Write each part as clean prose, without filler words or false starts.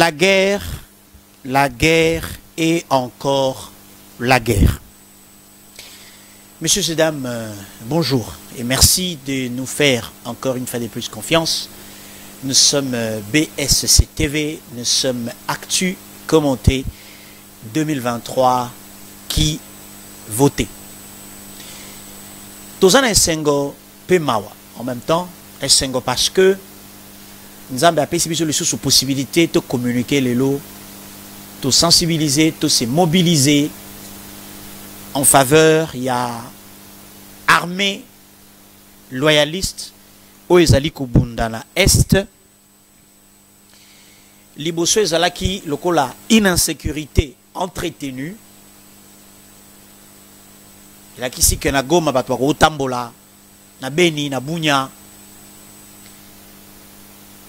La guerre et encore la guerre. Messieurs et dames, bonjour et merci de nous faire encore une fois de plus confiance. Nous sommes BSC TV, nous sommes Actu Commenté 2023 qui votait. Tous en Essengo Pemawa en même temps, Essengo parce que nous avons la possibilité de communiquer les lots, de sensibiliser, de se mobiliser en faveur. Il y a armée loyaliste au Ezali Kubundana Est. Liboso Ezalaki lokola insécurité entretenue. La kisi ke na Goma batwa ko Tambola, na Beni, na Bunya,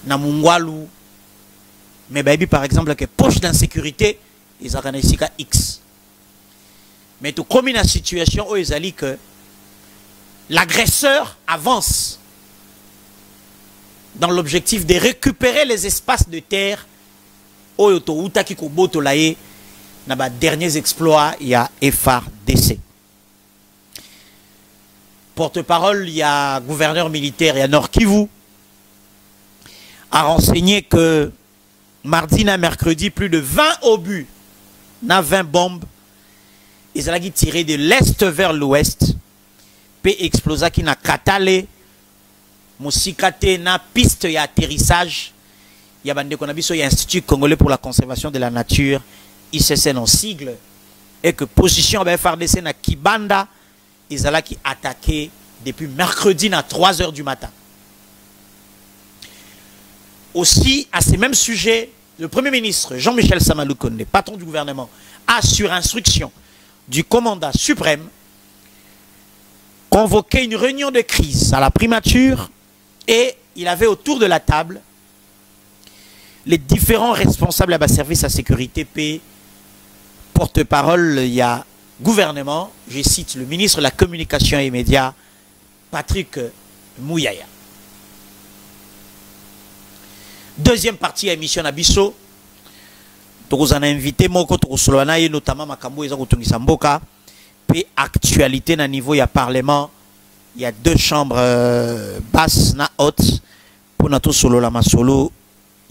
na Mungwalu. Mais baby par exemple que poche d'insécurité, ils ont ici X. Mais tout comme une situation où ils ont dit que l'agresseur avance dans l'objectif de récupérer les espaces de terre. Oyoto Utaki Koboto Laye, na ba derniers exploits, il y a FARDC. Porte-parole, il y a gouverneur militaire, il y a Nord Kivu, a renseigné que mardi na mercredi, plus de 20 obus, na 20 bombes, ils ont tiré de l'est vers l'ouest, puis explosa qui na Katale, Moussikate na piste et atterrissage. Il y a l'Institut congolais pour la conservation de la nature, ICCN en sigle, et que position FARDC na Kibanda, ils ont attaqué depuis mercredi à 3 h du matin. Aussi, à ces mêmes sujets, le Premier ministre Jean-Michel Samalou Konde, patron du gouvernement, a sur instruction du commandant suprême convoqué une réunion de crise à la primature et il avait autour de la table les différents responsables à la service à sécurité P, porte-parole, il y a gouvernement, je cite le ministre de la Communication et Médias, Patrick Mouyaya. Deuxième partie à émission Abisso, nous avons invité Moko Tokosolana et notamment Makambo et Zakotungisa Mboka, puis actualité na niveau il y a parlement, il y a 2 chambres basses na haute pour notre solo la masolo.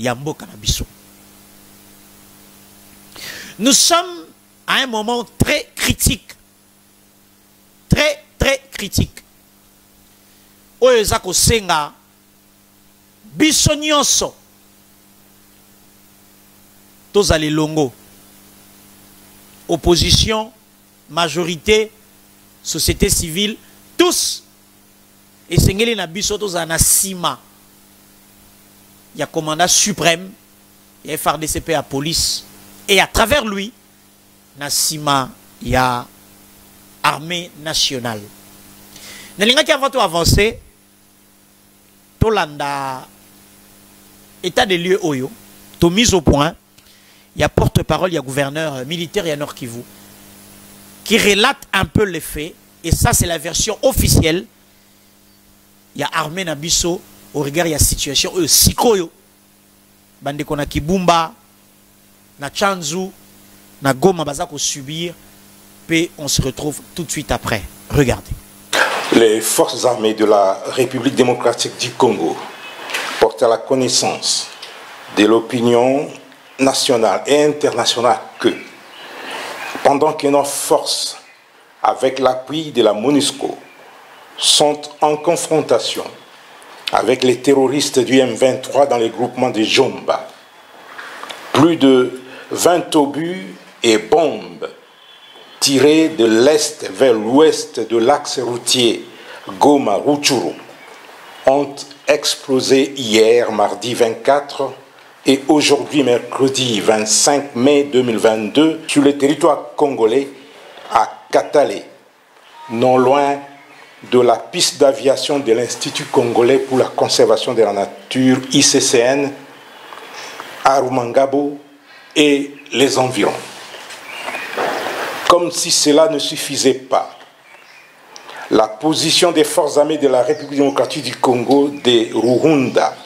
Yambo Kanabiso. Nous sommes à un moment très critique. Très, très critique. Oyezako Senga, Bissonyoso, Tozali Longo, opposition, majorité, société civile, tous. Et Sengeli Nabiso Tozana Sima. Il y a commandant suprême, il y a FARDC à police, et à travers lui, Nassima, il y a armée nationale. Nalinga qui avant tout avancé, Tolanda, état des lieux Oyo, tout mis au point, il y a porte-parole, il y a gouverneur militaire, il y a Nord Kivu, qui relate un peu les faits, et ça c'est la version officielle. Il y a armée Nabiso. Au regard de la situation, Sikoyo, Bandeko na Kibumba, na Chanzu, na Goma Bazako subir, puis on se retrouve tout de suite après. Regardez. Les forces armées de la République démocratique du Congo portent à la connaissance de l'opinion nationale et internationale que, pendant que nos forces, avec l'appui de la MONUSCO, sont en confrontation avec les terroristes du M23 dans les groupements de Jomba. Plus de 20 obus et bombes tirés de l'est vers l'ouest de l'axe routier Goma-Rutshuru ont explosé hier, mardi 24, et aujourd'hui, mercredi 25 mai 2022, sur le territoire congolais à Katale, non loin de la piste d'aviation de l'Institut congolais pour la conservation de la nature, ICCN, à Rumangabo et les environs. Comme si cela ne suffisait pas, la position des forces armées de la République démocratique du Congo, des Rwanda,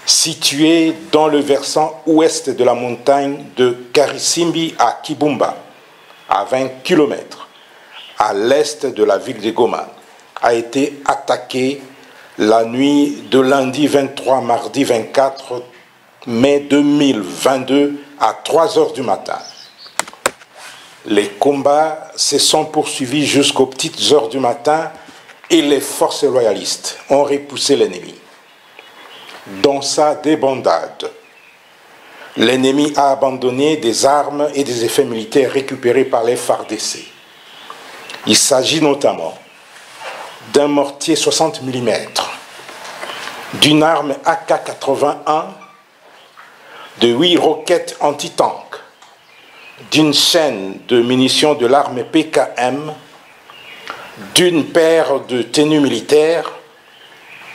situé dans le versant ouest de la montagne de Karisimbi à Kibumba, à 20 km à l'est de la ville de Goma, a été attaqué la nuit de lundi 23 mardi 24 mai 2022 à 3 heures du matin. Les combats se sont poursuivis jusqu'aux petites heures du matin et les forces royalistes ont repoussé l'ennemi. Dans sa débandade, l'ennemi a abandonné des armes et des effets militaires récupérés par les FARDC. Il s'agit notamment d'un mortier 60 mm, d'une arme AK-81, de 8 roquettes anti-tank, d'une chaîne de munitions de l'arme PKM, d'une paire de tenues militaires,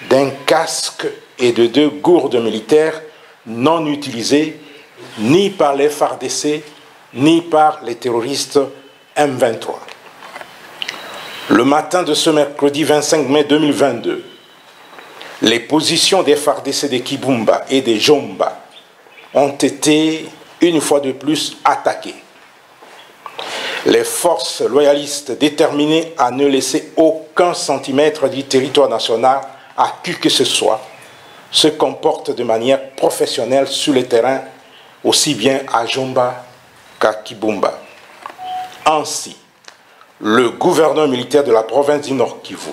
d'un casque et de 2 gourdes militaires non utilisées ni par les FARDC ni par les terroristes M23. Le matin de ce mercredi 25 mai 2022, les positions des FARDC de Kibumba et de Jomba ont été une fois de plus attaquées. Les forces loyalistes déterminées à ne laisser aucun centimètre du territoire national à qui que ce soit se comportent de manière professionnelle sur le terrain, aussi bien à Jomba qu'à Kibumba. Ainsi, le gouverneur militaire de la province du Nord Kivu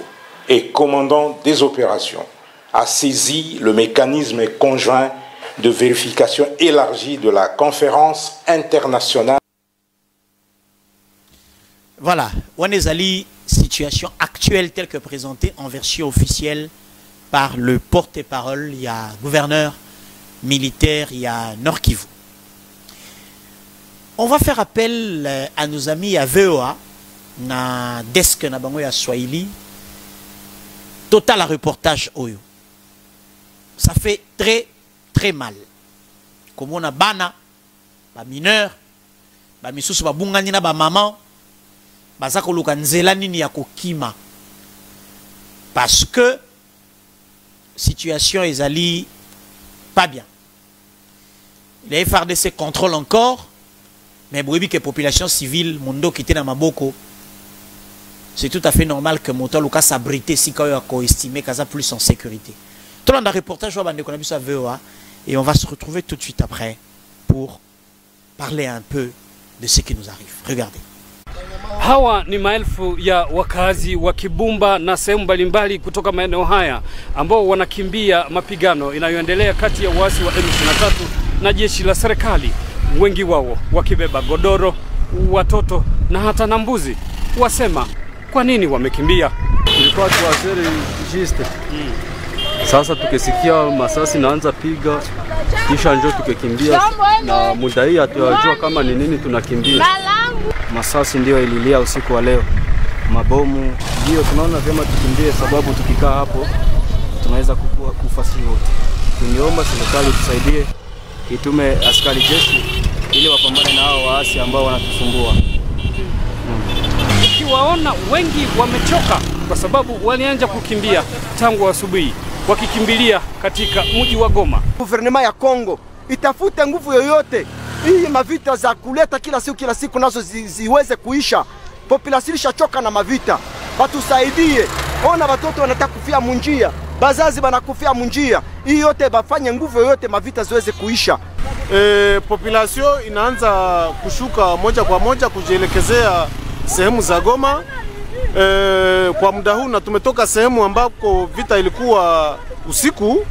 et commandant des opérations a saisi le mécanisme conjoint de vérification élargie de la conférence internationale. Voilà, Wanezali, situation actuelle telle que présentée en version officielle par le porte-parole, il y a gouverneur militaire, il y a Nord Kivu. On va faire appel à nos amis à VOA, na desk na bango ya Swahili, total à reportage Oyo. Ça fait très mal. Comme on a bana, ba mineur, ba misusu ba bungani na ba maman, ba zako luka nzela nini ya kokima. Parce que situation ezali pas bien. Les FARDC contrôlent encore, mais oui que population civile mondo qui était dans maboko, c'est tout à fait normal que moto luka s'abriter si quand ko estimer kaza plus en sécurité. Tout le monde a reportage wa bande konabiso à VOA et on va se retrouver tout de suite après pour parler un peu de ce qui nous arrive. Regardez. Hawa ni maelfu ya wakazi wa Kibumba na sehemu mbalimbali kutoka maeneo haya ambao wanakimbia mapigano inayoendelea kati ya waasi wa M23 na jeshi la serikali, wengi wao wakibeba godoro, watoto na hata na mbuzi. Wasema kwa nini wamekimbia? Ilikuwa tuwasiri jiste. Sasa tukisikia masasi naanza piga, kisha njoo tukekimbia, na muda hii hatujua kama ni nini tunakimbia. Masasi ndio ililia usiku wa leo, mabomu ndio tunaona vyema tukimbie, sababu tukikaa hapo tunaweza kufa sisi wote. Tuniomba serikali tusaidie, itume askari jeshi ili wapambane na hao waasi ambao wanatusumbua. Ukiwaona wengi wamechoka kwa sababu walianza kukimbia tangu asubuhi, wakikimbilia katika mji wa Goma. Guvernema ya Kongo itafute nguvu yoyote hii mavita za kuleta kila siku nazo ziweze kuisha. Population ishachoka na mavita. Batusaidie. Ona watoto wanataka kufia munjia, bazazi banakufia munjia. Hii yote bafanye nguvu yoyote mavita ziweze kuisha. Population inaanza kushuka moja kwa moja kujielekezea sehemu za Goma. Kwa muda huu na tumetoka sehemu ambako vita ilikuwa usiku,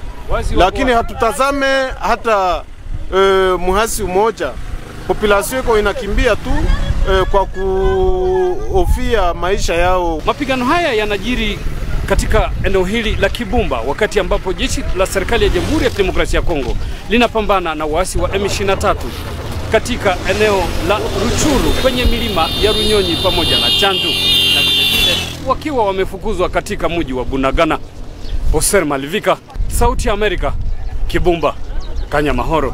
lakini hatutazame hata muhasi mmoja. Population iko inakimbia tu kwa kuhofia maisha yao. Mapigano haya yanajiri katika eneo hili la Kibumba wakati ambapo jeshi la serikali ya Jamhuri ya Kidemokrasia ya Kongo linapambana na waasi wa M23 katika eneo la Ruchuru kwenye milima ya Runyonyi pamoja na Chandu, na vile wakiwa wamefukuzwa katika mji wa Bunagana. Oser Malivika, Sauti ya Amerika, Kibumba, Kanyamahoro.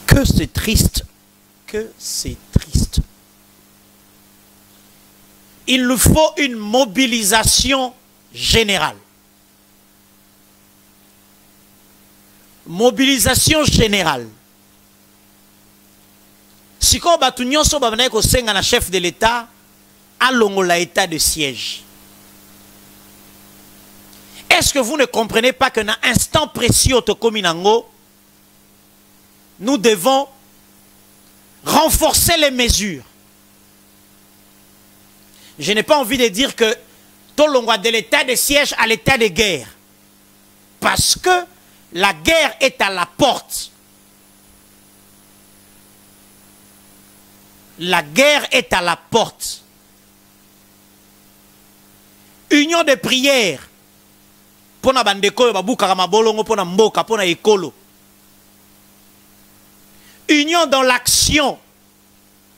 Que c'est triste, que c'est triste. Il nous faut une mobilisation générale. mobilisation générale. Si on a un chef de l'État, allons l'état de siège. Est-ce que vous ne comprenez pas que dans un instant précieux, nous devons renforcer les mesures? Je n'ai pas envie de dire que tout le monde de l'état de siège à l'état de guerre. Parce que la guerre est à la porte. La guerre est à la porte. Union de prière. Pour na bandeko babuka mabolongo pour na mboka pour na ekolo. Union dans l'action.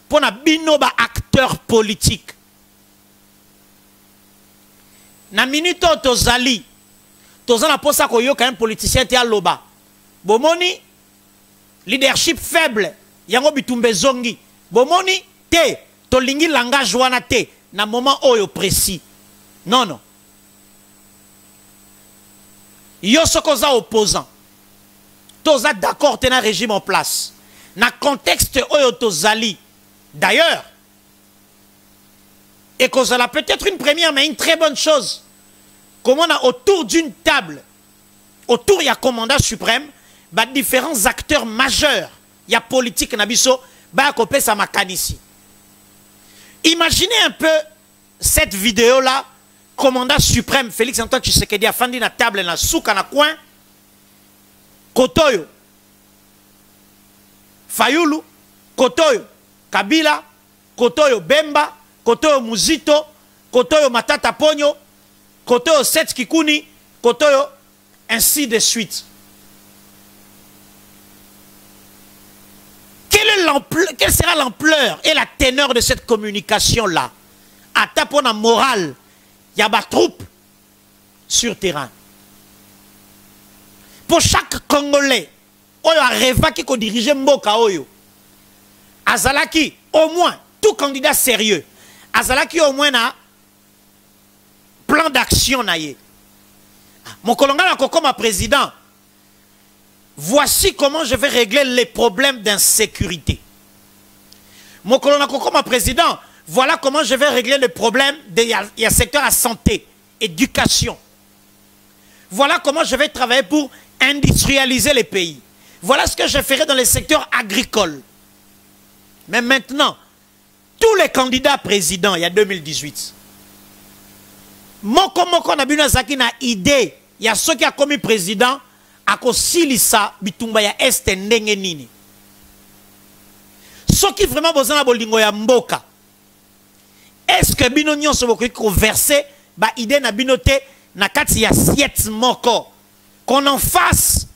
Pour na bino ba acteur politique. Na minute tozali. Tozana posa koyo quand un politicien te aloba. Bomoni leadership faible. Yango bitumbe zongi. Bomoni te tolingi langage wana te na moment oyo précis. Non non. Yo sokoza opposant. Toza d'accord te na régime en place. Na contexte oyo tozali. D'ailleurs, et kozala peut-être une première mais une très bonne chose. Comme on a autour d'une table, autour il y a commandant suprême, bah, différents acteurs majeurs, il y a politique nabiso, bah kopé sa makanisi. Imaginez un peu cette vidéo là, commandant suprême Félix Antoine Tshisekedi a fandi na table na souka na coin, Kotoyo, Fayulu, Kotoyo, Kabila, Kotoyo Bemba, Kotoyo Muzito, Kotoyo Matata Ponyo, Kotoyo Seth Kikuni, Kotoyo, ainsi de suite. Quelle sera l'ampleur et la teneur de cette communication-là? À tapona morale, il y a des troupes sur terrain. Pour chaque Congolais, oyo a rêvé qui ko dirige Mboka oyo. Azalaki, au moins, tout candidat sérieux, Azalaki au moins na plan d'action naïe. Mon colonel comme président, voici comment je vais régler les problèmes d'insécurité. Mon colonel comme président, voilà comment je vais régler les problèmes il y a secteur à santé, éducation. Voilà comment je vais travailler pour industrialiser les pays. Voilà ce que je ferai dans les secteurs agricoles. Mais maintenant, tous les candidats présidents, il y a 2018, Moko na bino zaki na idée, il y a ceux qui a commis président, à kosilisa bitumba ya este ndenge nini. Ceux qui vraiment besoin na bolingo ya mboka. Est-ce que bino nyonso bokoki converser ba idée na bino te na kati ya siete moko, qu'on en fasse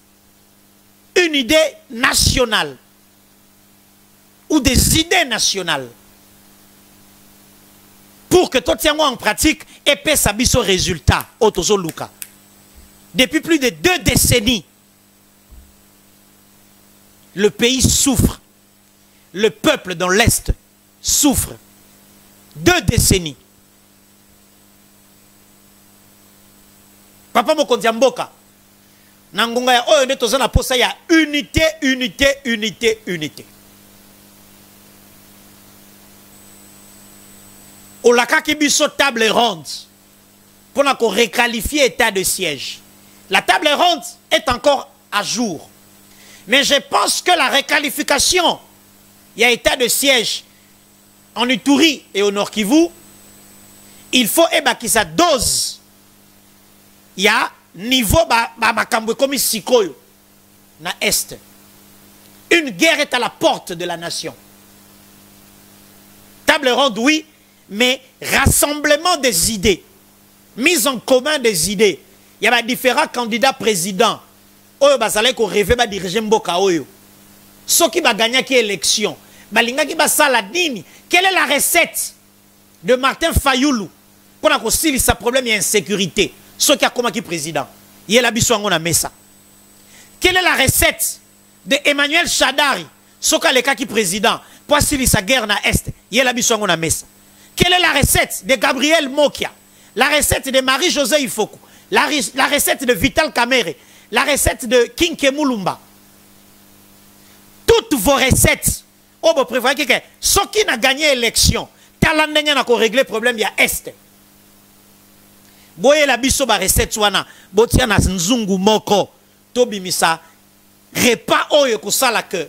une idée nationale ou des idées nationales pour que tout tient en pratique et paie sa biso résultat au Tozo Luka. Depuis plus de 2 décennies, le pays souffre. Le peuple dans l'Est souffre. 2 décennies. Papa Mokonzi Mboka. Nangonga ya oyo nde toza na posa ya unité, unité, unité, unité. Olaka kibiso table ronde pour qu'on requalifie état de siège. La table ronde est encore à jour. Mais je pense que la requalification, il y a état de siège en Ituri et au Nord Kivu, il faut que sa dose. Il y a niveau makambo comme sikoyo na Est. Une guerre est à la porte de la nation. Table ronde, oui, mais rassemblement des idées, mise en commun des idées. Il y a différents candidats présidents. Oyo basale ko rêver ba diriger mboka oyo. Ceux qui va gagner qui élection, balinga ki ba sala dini. Quelle est la recette de Martin Fayulu pour na ko sili sa problème et insécurité? Ceux qui a comme qui président. Il a biso ngona mesa. Quelle est la recette de Emmanuel Shadari, ceux qui a le cas qui président pour sili sa guerre na Est? Il a biso ngona mesa. Quelle est la recette de Gabriel Mokia? La recette de Marie-Josée Ifoku? La recette de Vital Kamere? la recette de Kinke Mulumba. Toutes vos recettes, oh, vous prévoyez que ceux qui n'ont gagné l'élection, talandenya n'a qu'à régler le problème, il y a Est. Boye la biso ba recette wana, botia na nzungu moko, tobimisa, repas oyo kusala que,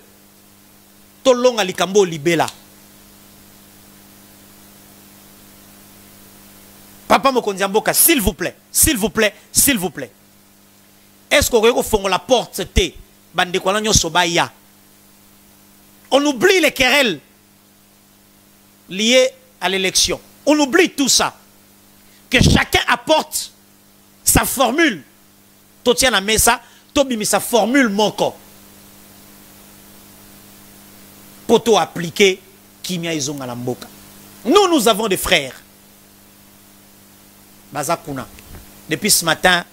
tolonga likambo libela. Papa Mokondiamboka, s'il vous plaît, s'il vous plaît, s'il vous plaît. Est-ce qu'on regarde la porte, c'était, bande kwa lanyo sobaya. On oublie les querelles liées à l'élection. On oublie tout ça. Que chacun apporte sa formule. Totiana à mesa, tobimi sa formule moko. Poto appliquer Kimia Izonga Lamboka. Nous avons des frères. Bazakuna. Depuis ce matin,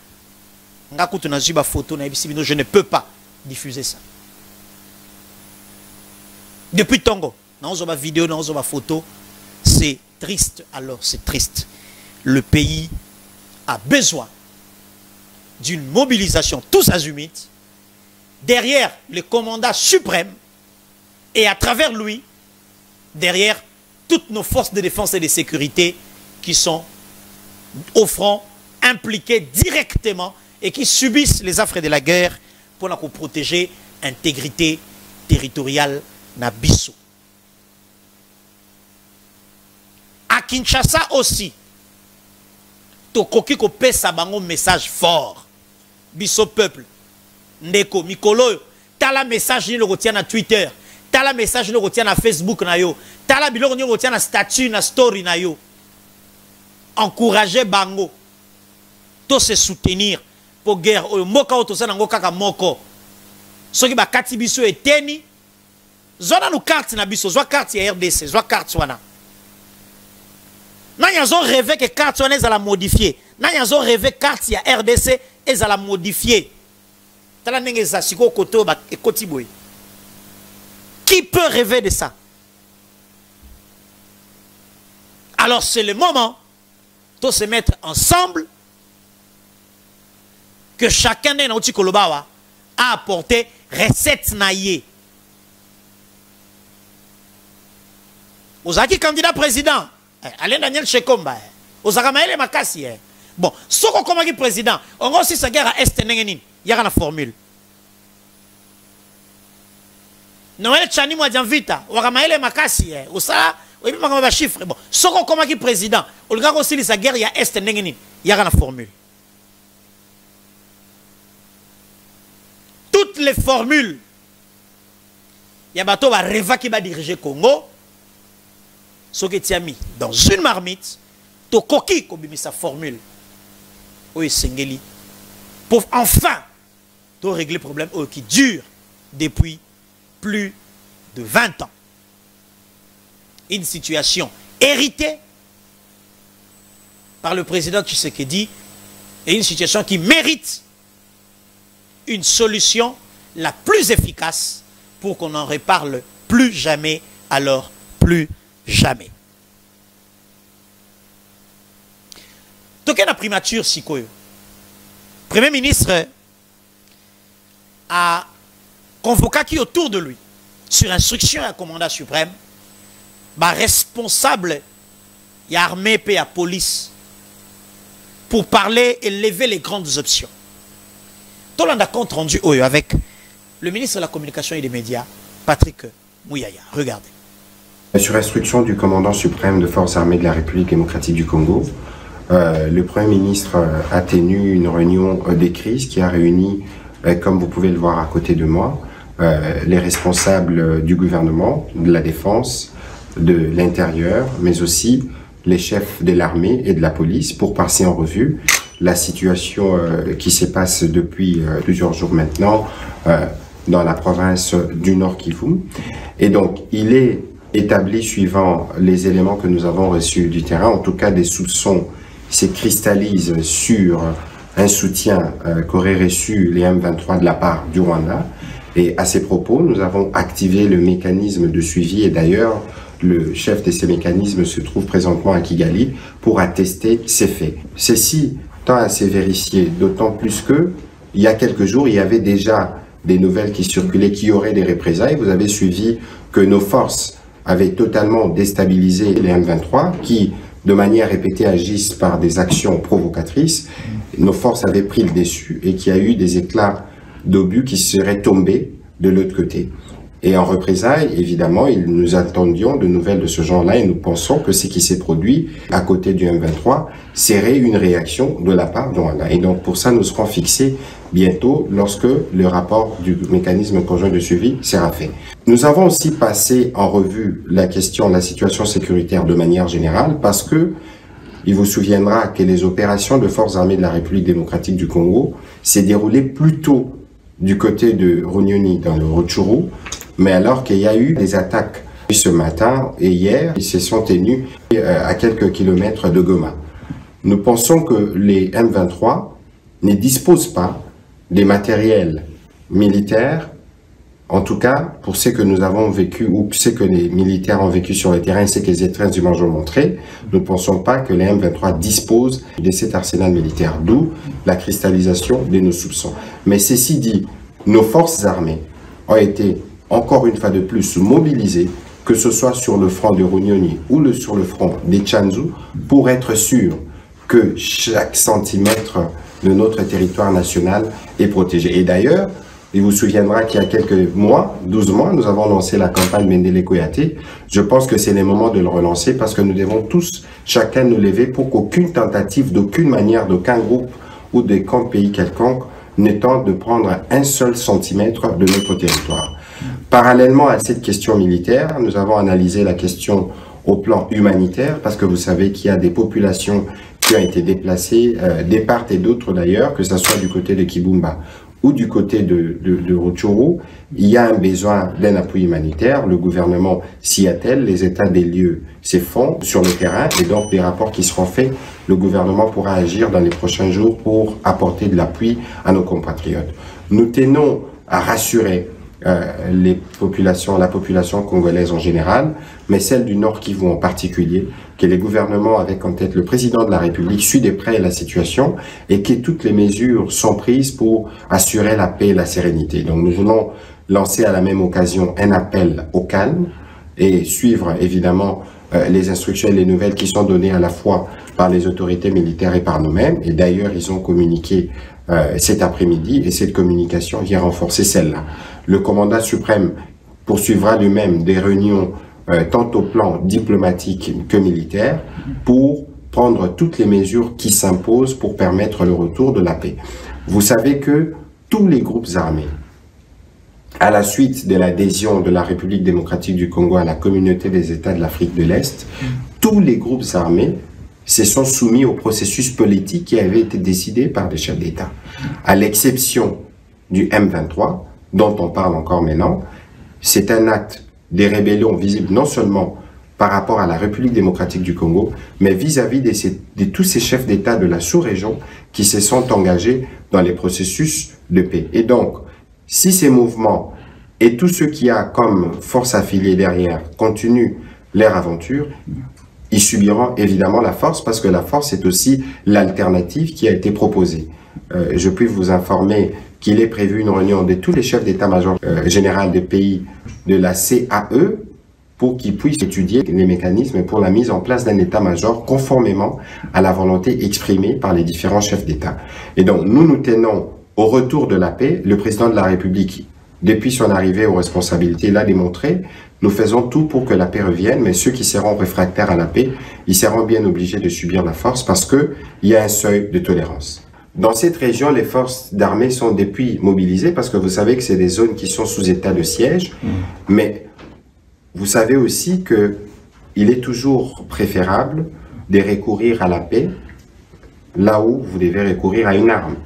je ne peux pas diffuser ça. Depuis Tongo, dans une vidéo, dans une photo, c'est triste. Alors, c'est triste. Le pays a besoin d'une mobilisation tous azimuts derrière le commandant suprême et à travers lui, derrière toutes nos forces de défense et de sécurité qui sont au front, impliqués directement et qui subissent les affres de la guerre pour nous protéger l'intégrité territoriale na biso. À Kinshasa aussi, tokoki ko pesa bango message fort. Biso peuple, ndeko mikolo, tala message ni le retient na Twitter, tala message ni le retient na Facebook na yo, tala biloko ni le retient na statut na story na yo. Encourager bango, to se soutenir pour guerre. Moka otosa nango kaka moko. Soki ba kati biso eteni. Zona nous carte na biso, zwa carte ya RDC, zwa carte wana. Na yazo rêvé que carte wana ezala modifier. Na yazo rêvé carte ya RDC ezala modifier. Tala ndenge za siko koto ba ekoti boy. Qui peut rêver de ça? Alors c'est le moment de se mettre ensemble, que chacun de nos Kolobawa a apporté recette naïe. Ozaki candidat président, Alain Daniel Chekomba, Ozaka Maele Makasi. Bon, ce qu'on commence président, on a aussi sa guerre à Est Nengenin, il y a une formule. Noël Chani Mouadian Vita, Ozaka Maele Makasi, Osala, oui, mais on va chiffrer. Bon, ce qu'on commence président, on a aussi sa guerre, il y a Est Nengenin, il y a une formule. Toutes les formules, il y a bateau va Reva qui va diriger Congo. Ce qui est mis dans une marmite, to koki kobimi sa formule. Oui, Sengeli. Pour enfin to régler le problème qui dure depuis plus de 20 ans. Une situation héritée par le président Tshisekedi et une situation qui mérite une solution la plus efficace pour qu'on n'en reparle plus jamais, alors plus jamais. Donc, la primature, Sikoyo. Le Premier ministre a convoqué qui autour de lui, sur instruction à commandant suprême, bah, responsable, il y a armée et la police, pour parler et lever les grandes options. Tout le monde a compte rendu avec le ministre de la Communication et des Médias, Patrick Mouyaya. Regardez. Sur instruction du commandant suprême de Forces armées de la République démocratique du Congo, le Premier ministre a tenu une réunion des crises qui a réuni, comme vous pouvez le voir à côté de moi, les responsables du gouvernement, de la défense, de l'intérieur, mais aussi les chefs de l'armée et de la police pour passer en revue la situation qui se passe depuis plusieurs jours maintenant dans la province du Nord Kivu. Et donc, il est établi suivant les éléments que nous avons reçus du terrain, en tout cas des soupçons se cristallisent sur un soutien qu'auraient reçu les M23 de la part du Rwanda. Et à ces propos, nous avons activé le mécanisme de suivi et d'ailleurs, le chef de ces mécanismes se trouve présentement à Kigali pour attester ces faits. Ceci tend à se vérifier, d'autant plus que il y a quelques jours, il y avait déjà des nouvelles qui circulaient qui auraient des représailles. Vous avez suivi que nos forces avaient totalement déstabilisé les M23 qui, de manière répétée, agissent par des actions provocatrices. Nos forces avaient pris le dessus et qu'il y a eu des éclats d'obus qui seraient tombés de l'autre côté. Et en représailles, évidemment, nous attendions de nouvelles de ce genre-là et nous pensons que ce qui s'est produit à côté du M23 serait une réaction de la part de Rwanda. Et donc pour ça, nous serons fixés bientôt lorsque le rapport du mécanisme conjoint de suivi sera fait. Nous avons aussi passé en revue la question de la situation sécuritaire de manière générale parce que il vous souviendra que les opérations de forces armées de la République démocratique du Congo s'est déroulées plutôt du côté de Runyoni dans le Rutshuru, mais alors qu'il y a eu des attaques ce matin et hier, ils se sont tenus à quelques kilomètres de Goma. Nous pensons que les M23 ne disposent pas des matériels militaires, en tout cas pour ce que nous avons vécu ou ce que les militaires ont vécu sur le terrain et ce que les étreintes images ont montré. Nous ne pensons pas que les M23 disposent de cet arsenal militaire, d'où la cristallisation de nos soupçons. Mais ceci dit, nos forces armées ont été encore une fois de plus mobilisées, que ce soit sur le front de Runyoni ou sur le front des Tchanzu, pour être sûr que chaque centimètre de notre territoire national est protégé. Et d'ailleurs, il vous souviendra qu'il y a quelques mois, 12 mois, nous avons lancé la campagne Mendele Kouyaté. Je pense que c'est le moment de le relancer parce que nous devons tous, chacun nous lever pour qu'aucune tentative, d'aucune manière, d'aucun groupe ou de camp pays quelconque ne tente de prendre un seul centimètre de notre territoire. Parallèlement à cette question militaire, nous avons analysé la question au plan humanitaire parce que vous savez qu'il y a des populations qui ont été déplacées, des part et d'autres d'ailleurs, que ce soit du côté de Kibumba ou du côté de Rutshuru, il y a un besoin d'un appui humanitaire. Le gouvernement s'y attelle, les états des lieux s'y font sur le terrain et donc des rapports qui seront faits, le gouvernement pourra agir dans les prochains jours pour apporter de l'appui à nos compatriotes. Nous tenons à rassurer la population congolaise en général, mais celle du Nord Kivu en particulier, que les gouvernements avec en tête le président de la République suit de près la situation et que toutes les mesures sont prises pour assurer la paix et la sérénité. Donc nous voulons lancer à la même occasion un appel au calme et suivre évidemment les instructions et les nouvelles qui sont données à la fois par les autorités militaires et par nous-mêmes. Et d'ailleurs, ils ont communiqué cet après-midi et cette communication vient renforcer celle-là. Le commandant suprême poursuivra lui-même des réunions tant au plan diplomatique que militaire pour prendre toutes les mesures qui s'imposent pour permettre le retour de la paix. Vous savez que tous les groupes armés, à la suite de l'adhésion de la République démocratique du Congo à la communauté des États de l'Afrique de l'Est, tous les groupes armés se sont soumis au processus politique qui avait été décidé par les chefs d'État, à l'exception du M23, dont on parle encore maintenant. C'est un acte des rébellions visibles non seulement par rapport à la République démocratique du Congo, mais vis-à-vis de tous ces chefs d'État de la sous-région qui se sont engagés dans les processus de paix. Et donc, si ces mouvements et tous ceux qui ont comme force affiliée derrière continuent leur aventure, ils subiront évidemment la force parce que la force est aussi l'alternative qui a été proposée. Je puis vous informer qu'il est prévu une réunion de tous les chefs d'état-major général des pays de la CAE pour qu'ils puissent étudier les mécanismes pour la mise en place d'un état-major conformément à la volonté exprimée par les différents chefs d'État. Et donc, nous tenons au retour de la paix. Le président de la République, depuis son arrivée aux responsabilités, l'a démontré. Nous faisons tout pour que la paix revienne, mais ceux qui seront réfractaires à la paix, ils seront bien obligés de subir la force parce qu'il y a un seuil de tolérance. Dans cette région, les forces d'armée sont depuis mobilisées parce que vous savez que c'est des zones qui sont sous état de siège, mais vous savez aussi qu'il est toujours préférable de recourir à la paix là où vous devez recourir à une arme.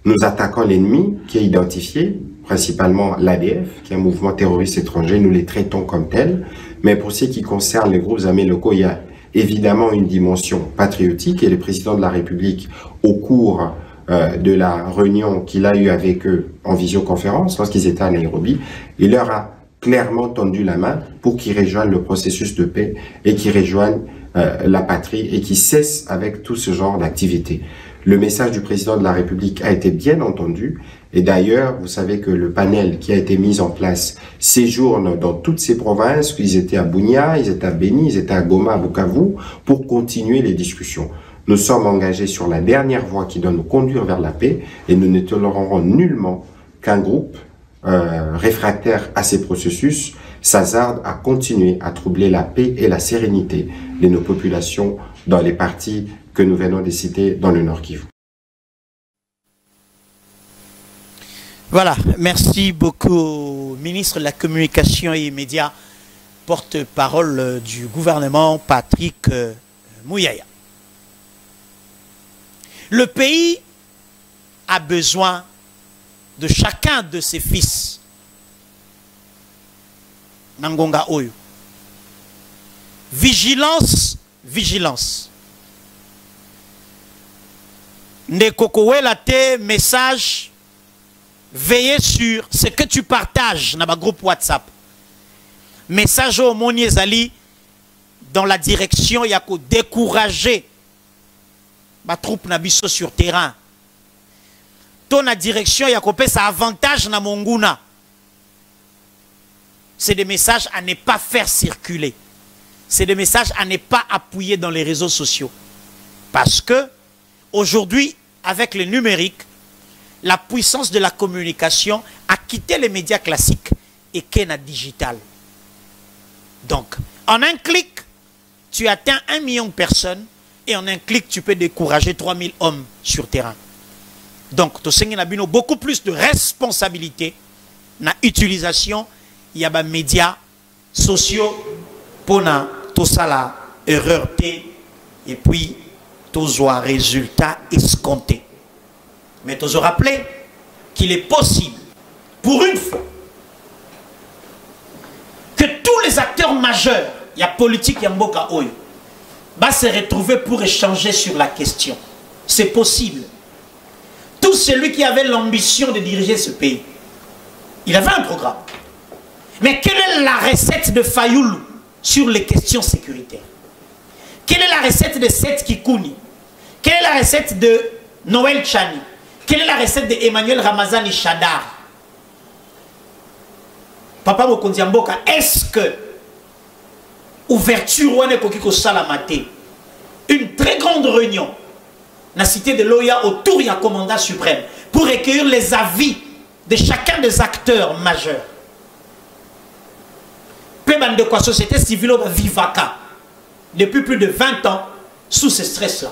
Nous attaquons l'ennemi qui est identifié, principalement l'ADF, qui est un mouvement terroriste étranger, nous les traitons comme tels, mais pour ce qui concerne les groupes armés locaux, il y a évidemment une dimension patriotique et le président de la République, au cours de la réunion qu'il a eue avec eux en visioconférence, lorsqu'ils étaient à Nairobi, il leur a clairement tendu la main pour qu'ils rejoignent le processus de paix et qu'ils rejoignent la patrie et qu'ils cessent avec tout ce genre d'activité. Le message du président de la République a été bien entendu. Et d'ailleurs, vous savez que le panel qui a été mis en place séjourne dans toutes ces provinces. Ils étaient à Bunia, ils étaient à Beni, ils étaient à Goma, à Bukavu, pour continuer les discussions. Nous sommes engagés sur la dernière voie qui doit nous conduire vers la paix et nous ne tolérerons nullement qu'un groupe réfractaire à ces processus s'hasarde à continuer à troubler la paix et la sérénité de nos populations dans les parties que nous venons de citer dans le Nord Kivu. Voilà, merci beaucoup, ministre de la Communication et Médias, porte-parole du gouvernement, Patrick Mouyaya. Le pays a besoin de chacun de ses fils. Nangonga Oyo. Vigilance, vigilance. Ndekokowela te message. Veillez sur ce que tu partages dans ma groupe WhatsApp. Message au Moni Zali dans la direction, il y a qu'à décourager ma troupe Nabiso sur terrain. Dans la direction, il y a qu'à ça avantage na Monguna. C'est des messages à ne pas faire circuler. C'est des messages à ne pas appuyer dans les réseaux sociaux. Parce que aujourd'hui, avec le numérique, la puissance de la communication a quitté les médias classiques et qu'est la digital. Donc, en un clic, tu atteins 1 million de personnes et en un clic, tu peux décourager 3000 hommes sur terrain. Donc, tu as beaucoup plus de responsabilité dans l'utilisation des médias sociaux pour tout ça la erreur et puis tous les résultats escomptés. Mais tu as rappelé qu'il est possible, pour une fois, que tous les acteurs majeurs, il y a politique, il y a Mboka Oyo, va se retrouver pour échanger sur la question. C'est possible. Tout celui qui avait l'ambition de diriger ce pays, il avait un programme. Mais quelle est la recette de Fayoulou sur les questions sécuritaires? Quelle est la recette de Seth Kikouni? Quelle est la recette de Noël Chani? Quelle est la recette d'Emmanuel Ramazani Chadar? Papa Mokonzi Mboka, est-ce que ouverture ou une très grande réunion dans la cité de Loya autour du commandant suprême pour recueillir les avis de chacun des acteurs majeurs? Péban de quoi société civile vivaka depuis plus de 20 ans sous ce stress-là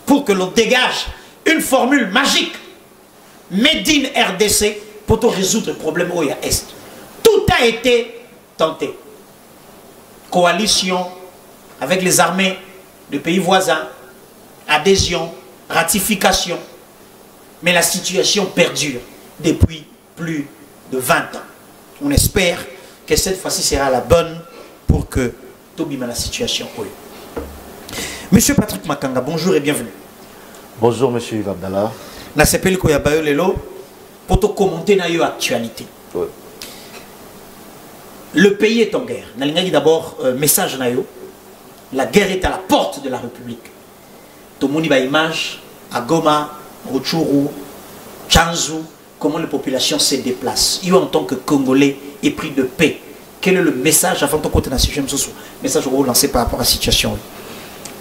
pour que l'on dégage une formule magique made in RDC pour résoudre le problème au Est. Tout a été tenté. Coalition avec les armées de pays voisins, adhésion, ratification. Mais la situation perdure depuis plus de 20 ans. On espère que cette fois-ci sera la bonne pour que tout bime la situation. Monsieur Patrick Makanga, bonjour et bienvenue. Bonjour, monsieur Yves Abdallah. Je s'appelle Koyabayo Lelo pour te commenter l'actualité. Oui. Le pays est en guerre. D'abord, message nayo. La guerre est à la porte de la République. Tout le monde a image à Goma, Rutshuru, Tchanzu, comment les populations se déplacent. En tant que Congolais épris de paix, quel est le message avant de côté de la situation? Message lancé par rapport à la situation.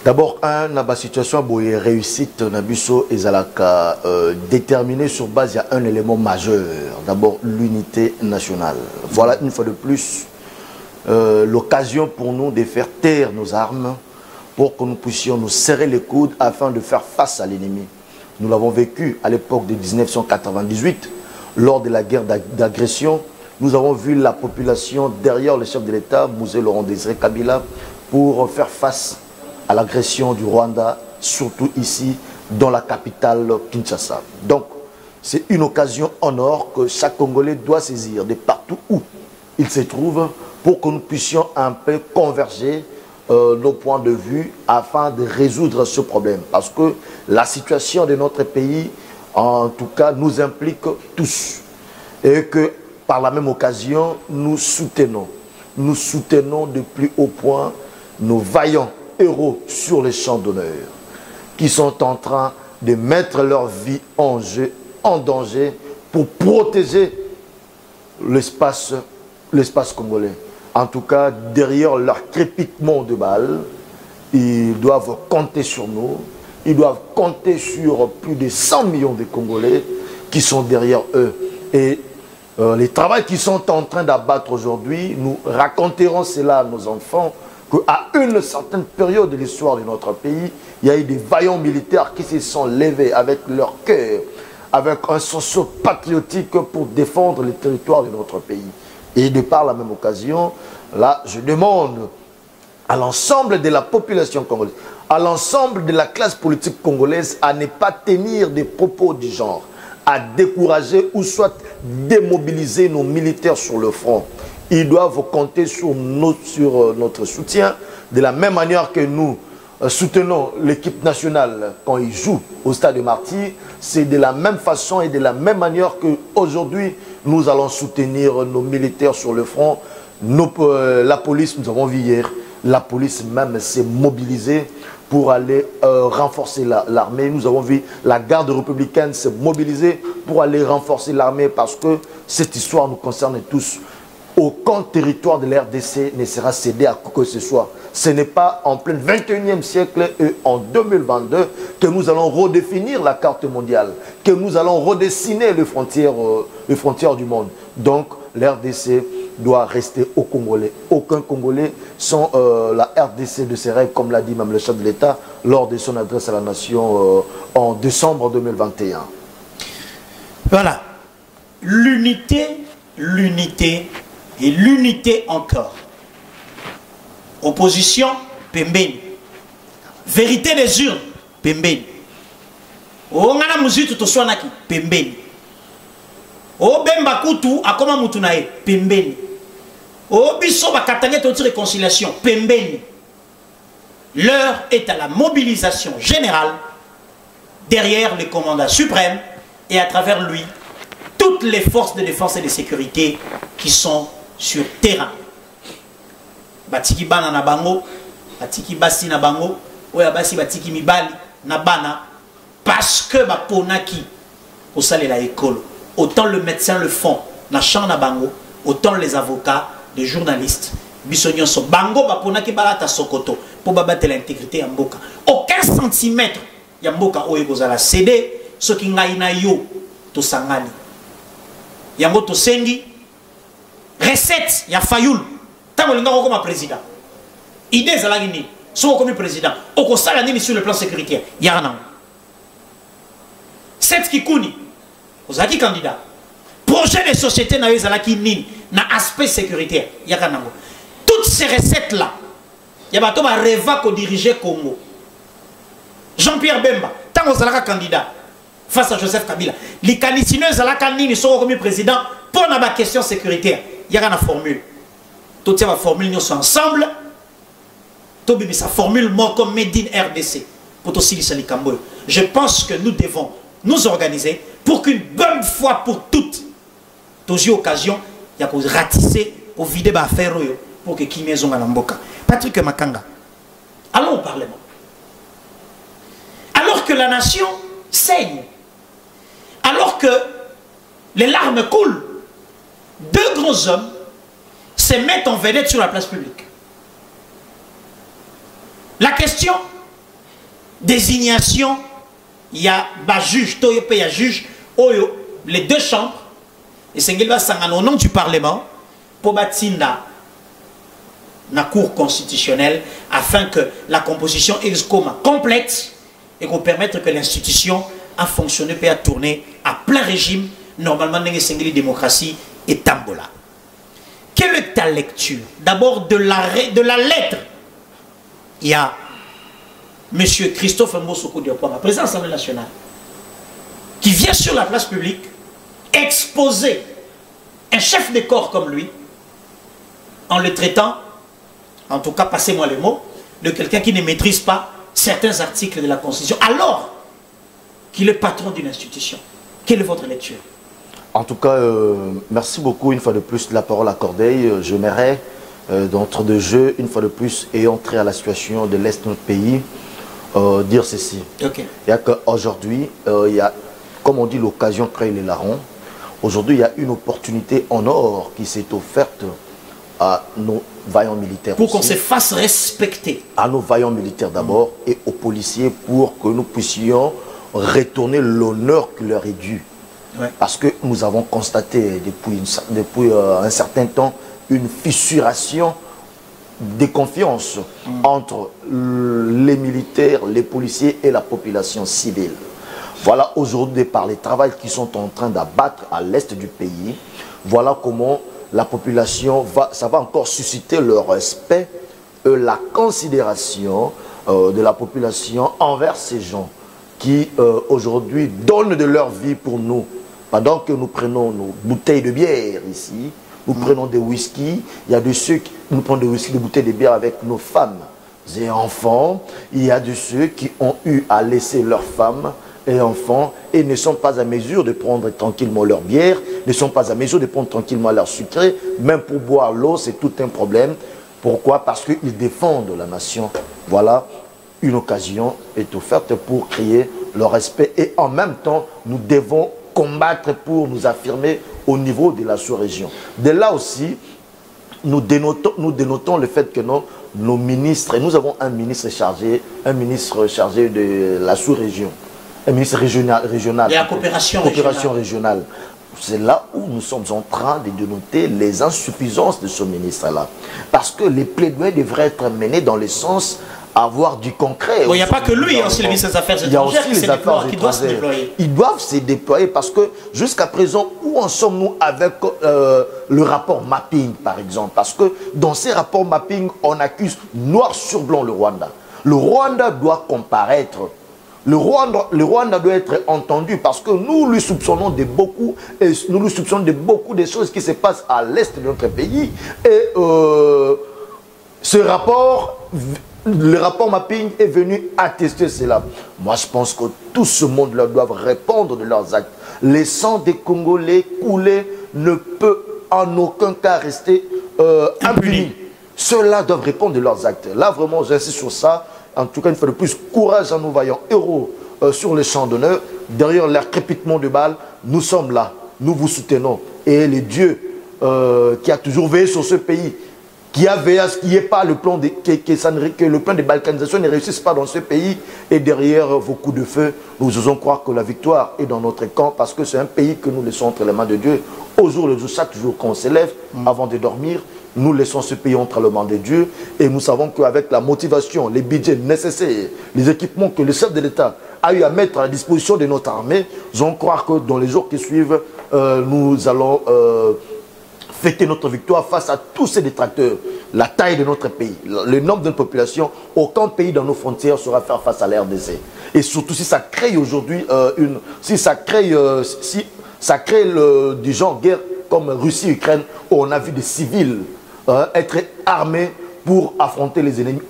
D'abord, la situation est réussite, Nabuso et Zalaka, déterminée sur base, il y a un élément majeur. D'abord, l'unité nationale. Voilà une fois de plus l'occasion pour nous de faire taire nos armes pour que nous puissions nous serrer les coudes afin de faire face à l'ennemi. Nous l'avons vécu à l'époque de 1998, lors de la guerre d'agression. Nous avons vu la population derrière le chef de l'État, Mouzé Laurent Désiré Kabila, pour faire face à l'agression du Rwanda, surtout ici, dans la capitale Kinshasa. Donc, c'est une occasion en or que chaque Congolais doit saisir de partout où il se trouve pour que nous puissions un peu converger nos points de vue afin de résoudre ce problème. Parce que la situation de notre pays, en tout cas, nous implique tous. Et que, par la même occasion, nous soutenons de plus haut point nos vaillants héros sur les champs d'honneur qui sont en train de mettre leur vie en jeu, en danger, pour protéger l'espace congolais. En tout cas, derrière leur crépitement de balles, ils doivent compter sur nous. Ils doivent compter sur plus de 100 millions de Congolais qui sont derrière eux. Et les travaux qu'ils sont en train d'abattre aujourd'hui, nous raconterons cela à nos enfants, qu'à une certaine période de l'histoire de notre pays, il y a eu des vaillants militaires qui se sont levés avec leur cœur, avec un sens patriotique pour défendre les territoires de notre pays. Et de par la même occasion, là, je demande à l'ensemble de la population congolaise, à l'ensemble de la classe politique congolaise à ne pas tenir des propos du genre, à décourager ou soit démobiliser nos militaires sur le front. Ils doivent compter sur notre soutien, de la même manière que nous soutenons l'équipe nationale quand ils jouent au stade de Martyrs. C'est de la même façon et de la même manière qu'aujourd'hui, nous allons soutenir nos militaires sur le front. La police, nous avons vu hier, la police même s'est mobilisée pour aller renforcer l'armée. Nous avons vu la garde républicaine se mobiliser pour aller renforcer l'armée parce que cette histoire nous concerne tous. Aucun territoire de l'RDC ne sera cédé à quoi que ce soit. Ce n'est pas en plein 21e siècle et en 2022 que nous allons redéfinir la carte mondiale, que nous allons redessiner les frontières du monde. Donc l'RDC doit rester au Congolais. Aucun Congolais sans la RDC de ses rêves, comme l'a dit même le chef de l'État lors de son adresse à la nation en décembre 2021. Voilà. L'unité, l'unité et l'unité encore. Opposition, pembeni. Vérité des urnes, pembeni. Ongana muzitu toswanaki, pembeni. O bemba kutu akoma mutu na ye, pembeni. O biso bakatange toti réconciliation, pembeni. L'heure est à la mobilisation générale derrière le commandant suprême et à travers lui toutes les forces de défense et de sécurité qui sont sur terrain. Batiki bana na bango, batiki basi na bango, oya basi batiki mibali na bana, parce que baponaki au salé la école. Autant le médecin le font na champ na bango, autant les avocats, les journalistes, bisognon so bango baponaki balata sokoto pour babattre l'intégrité ya mboka. Aucun centimètre ya mboka oyo kozala cédé ce qui ngai na yo to sangani. Yango to sengi recette ya Fayoul tango linga comme président. Idée zalaki ni so comme président oko sala nini sur le plan sécuritaire yana. Cette kikuni ozaki candidat. Projet de société na zalaki nini na aspect sécuritaire yana. Toutes ces recettes là ya bato ba reva ko diriger Congo. Jean-Pierre Bemba tango zalaka candidat face à Joseph Kabila. Les canitineux zalaka nini so comme président pour la question sécuritaire. Il y a une formule. Toutes ces formules nous sont ensemble. Tout sa formule mort comme Made in RDC. Pour aussi je pense que nous devons nous organiser pour qu'une bonne fois pour toutes, toutes occasions, il y a pour ratisser, pour vider ma affaire pour que qui maison à l'amboka. Patrick Makanga. Allons au Parlement. Alors que la nation saigne, alors que les larmes coulent, deux grands hommes se mettent en vedette sur la place publique. La question désignation, il y a un juge, il y a juge, les deux chambres, et c'est au nom du Parlement, pour bâtir la Cour constitutionnelle, afin que la composition est complète et qu'on permette que l'institution a fonctionné et a tourné à plein régime, normalement, dans la démocratie et Tambola. Quelle est ta lecture? D'abord de la lettre. Il y a M. Christophe Mbosoko Diopama, président de l'Assemblée nationale, qui vient sur la place publique exposer un chef de corps comme lui en le traitant, en tout cas, passez-moi les mots, de quelqu'un qui ne maîtrise pas certains articles de la Constitution, alors qu'il est patron d'une institution. Quelle est votre lecture? En tout cas, merci beaucoup une fois de plus de la parole accordée. J'aimerais, d'entre deux jeux, une fois de plus, et entrer à la situation de l'Est de notre pays, dire ceci. Ok. Il y a qu'aujourd'hui, il y a, comme on dit, l'occasion crée les larrons. Aujourd'hui, il y a une opportunité en or qui s'est offerte à nos vaillants militaires. Pour qu'on se fasse respecter. À nos vaillants militaires d'abord et aux policiers pour que nous puissions retourner l'honneur qui leur est dû. Ouais. Parce que nous avons constaté depuis un certain temps une fissuration des confiances entre les militaires, les policiers et la population civile. Voilà aujourd'hui par les travaux qui sont en train d'abattre à l'est du pays. Voilà comment la population ça va encore susciter le respect et la considération de la population envers ces gens qui aujourd'hui donnent de leur vie pour nous. Pendant que nous prenons nos bouteilles de bière ici, nous prenons des whisky, il y a de ceux qui nous prennent des whisky, des bouteilles de bière avec nos femmes et enfants. Il y a de ceux qui ont eu à laisser leurs femmes et enfants et ne sont pas à mesure de prendre tranquillement leur bière, ne sont pas à mesure de prendre tranquillement leur sucré. Même pour boire l'eau, c'est tout un problème. Pourquoi? Parce qu'ils défendent la nation. Voilà, une occasion est offerte pour créer le respect et en même temps, nous devons combattre pour nous affirmer au niveau de la sous-région. De là aussi, nous dénotons le fait que nos ministres, et nous avons un ministre chargé de la sous-région, un ministre régional. Et la coopération régionale. C'est là où nous sommes en train de dénoter les insuffisances de ce ministre-là. Parce que les plaidoyers devraient être menés dans le sens avoir du concret. Il n'y a pas que lui, il y a aussi le ministre des Affaires étrangères qui doit se déployer. Ils doivent se déployer parce que jusqu'à présent, où en sommes-nous avec le rapport mapping, par exemple? Parce que dans ces rapports mapping, on accuse noir sur blanc le Rwanda. Le Rwanda doit comparaître. Le Rwanda doit être entendu parce que nous lui soupçonnons de beaucoup, et nous lui soupçonnons de beaucoup de choses qui se passent à l'est de notre pays. Et ce rapport, le rapport mapping est venu attester cela. Moi, je pense que tout ce monde-là doit répondre de leurs actes. Le sang des Congolais coulés ne peut en aucun cas rester impuni. Ceux-là doivent répondre de leurs actes. Là, vraiment, j'insiste sur ça. En tout cas, une fois de plus, courage à nos vaillants héros sur les champs d'honneur. Derrière leur crépitement de balles, nous sommes là. Nous vous soutenons. Et le Dieu qui a toujours veillé sur ce pays, qui a veillé à ce qu'il n'y ait pas le plan que le plan de balkanisation ne réussisse pas dans ce pays. Et derrière vos coups de feu, nous osons croire que la victoire est dans notre camp parce que c'est un pays que nous laissons entre les mains de Dieu. Au jour le jour, chaque jour qu'on s'élève, avant de dormir, nous laissons ce pays entre les mains de Dieu et nous savons qu'avec la motivation, les budgets nécessaires, les équipements que le chef de l'État a eu à mettre à la disposition de notre armée, nous allons croire que dans les jours qui suivent, nous allons fêter notre victoire face à tous ces détracteurs. La taille de notre pays, le nombre de notre population, aucun pays dans nos frontières saura faire face à la RDC. Et surtout si ça crée aujourd'hui du genre guerre comme Russie-Ukraine, où on a vu des civils être armés pour affronter les ennemis.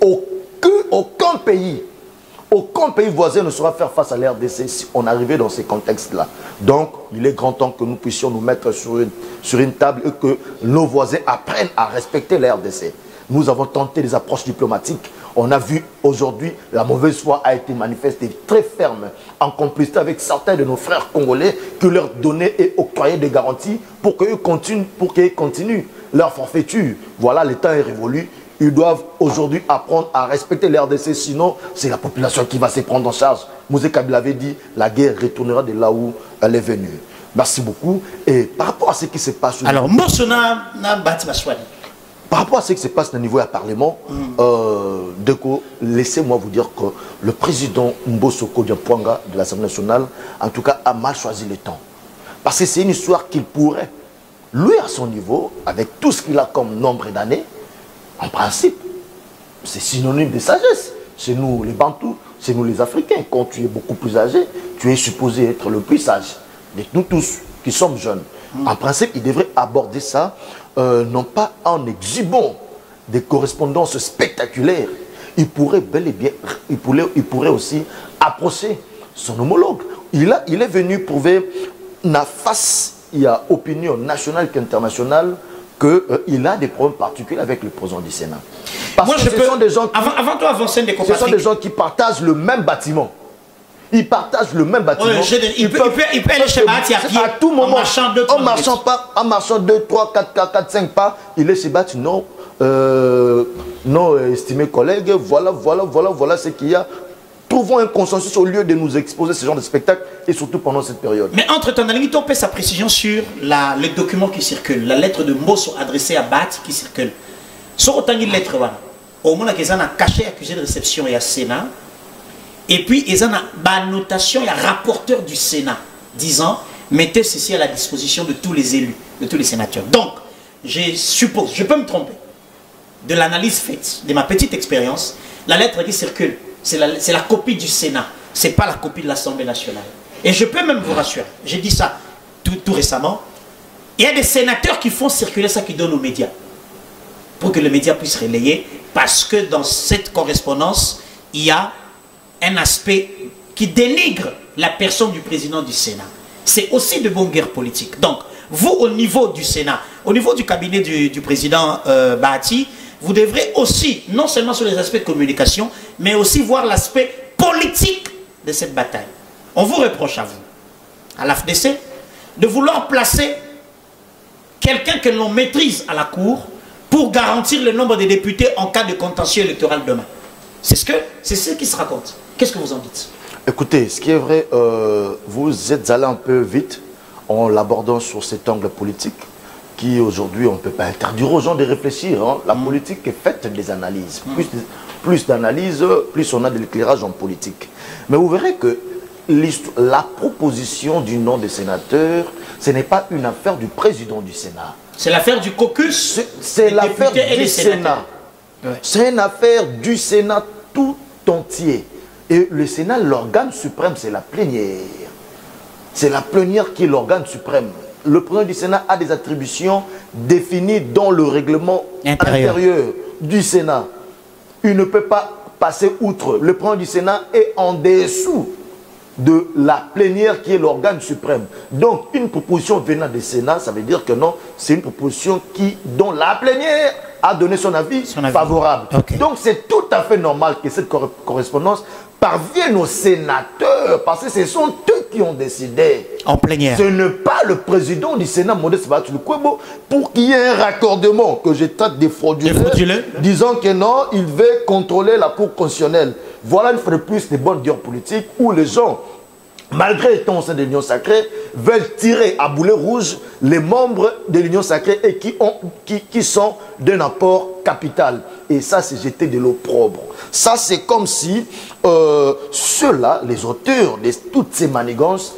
Aucun pays voisin ne saura faire face à la RDC si on arrivait dans ces contextes-là. Donc, il est grand temps que nous puissions nous mettre sur une table et que nos voisins apprennent à respecter la RDC. Nous avons tenté des approches diplomatiques. On a vu aujourd'hui, la mauvaise foi a été manifestée très ferme en complicité avec certains de nos frères congolais qui leur donnaient et octroyaient des garanties pour qu'ils continuent leur forfaiture. Voilà, le temps est révolu. Ils doivent aujourd'hui apprendre à respecter la RDC, sinon c'est la population qui va se prendre en charge. Mouzé Kabila avait dit, la guerre retournera de là où elle est venue. Merci beaucoup. Et par rapport à ce qui se passe... Alors, par rapport à ce qui se passe au niveau du Parlement, laissez-moi vous dire que le président Mbosoko Diapwanga de l'Assemblée nationale, en tout cas, a mal choisi le temps. Parce que c'est une histoire qu'il pourrait, lui à son niveau, avec tout ce qu'il a comme nombre d'années, en principe, c'est synonyme de sagesse. Chez nous, les Bantous, chez nous, les Africains. Quand tu es beaucoup plus âgé, tu es supposé être le plus sage de nous tous qui sommes jeunes. En principe, il devrait aborder ça, non pas en exhibant des correspondances spectaculaires. Il pourrait bel et bien, il pourrait aussi approcher son homologue. Il est venu prouver, face, il y a opinion nationale qu'internationale, qu'il a des problèmes particuliers avec le président du Sénat. Parce Moi, que ce sont des gens qui, avant toi, avancer des ce sont des gens qui partagent le même bâtiment. Ils partagent le même bâtiment. Ouais, il peut aller chez Bahati à pied, à tout moment, en marchant 2, 3, 4, 5 pas, il est chez Bahati. Non, non, estimés collègues, voilà ce qu'il y a. Trouvons un consensus au lieu de nous exposer ce genre de spectacle et surtout pendant cette période. Mais entre-temps, on peut sa précision sur le document qui circule, la lettre de Mbosso adressée à Bahati qui circule. Sur autant de lettres, au moins, ils ont caché accusé de réception et à Sénat. Et puis, ils ont une notation, il y a rapporteur du Sénat disant mettez ceci à la disposition de tous les élus, de tous les sénateurs. Donc, je suppose, je peux me tromper, de l'analyse faite, de ma petite expérience, la lettre qui circule, c'est la copie du Sénat, ce n'est pas la copie de l'Assemblée nationale. Et je peux même vous rassurer, j'ai dit ça tout récemment, il y a des sénateurs qui font circuler ça, qui donnent aux médias, pour que les médias puissent relayer, parce que dans cette correspondance, il y a un aspect qui dénigre la personne du président du Sénat. C'est aussi de bonne guerre politique. Donc, vous, au niveau du Sénat, au niveau du cabinet du président Bahati, vous devrez aussi, non seulement sur les aspects de communication, mais aussi voir l'aspect politique de cette bataille. On vous reproche à vous, à l'AFDC, de vouloir placer quelqu'un que l'on maîtrise à la Cour pour garantir le nombre de députés en cas de contentieux électoral demain. C'est ce qui se raconte. Qu'est-ce que vous en dites? Écoutez, ce qui est vrai, vous êtes allé un peu vite en l'abordant sur cet angle politique qui aujourd'hui on ne peut pas interdire aux gens de réfléchir. Hein. La politique est faite des analyses. Plus d'analyses, plus on a de l'éclairage en politique. Mais vous verrez que la proposition du nom des sénateurs, ce n'est pas une affaire du président du Sénat. C'est l'affaire du caucus. C'est l'affaire du Sénat. Ouais. C'est une affaire du Sénat tout entier. Et le Sénat, l'organe suprême, c'est la plénière. C'est la plénière qui est l'organe suprême. Le président du Sénat a des attributions définies dans le règlement intérieur du Sénat. Il ne peut pas passer outre. Le président du Sénat est en dessous de la plénière qui est l'organe suprême. Donc, une proposition venant du Sénat, ça veut dire que non, c'est une proposition dont la plénière a donné son avis favorable. Okay. Donc, c'est tout à fait normal que cette correspondance parvienne aux sénateurs, parce que ce sont eux qui ont décidé. En plénière. Ce n'est pas le président du Sénat, Modeste Bahati Lukwebo, pour qu'il y ait un raccordement que je traite de frauduleux, disant que non, il veut contrôler la Cour constitutionnelle. Voilà une fois de plus des bonnes guerres politiques où les gens, malgré étant au sein de l'Union sacrée, veulent tirer à boulet rouge les membres de l'Union sacrée et qui sont d'un apport capital. Et ça, c'est jeter de l'opprobre. Ça, c'est comme si ceux-là, les auteurs de toutes ces manigances,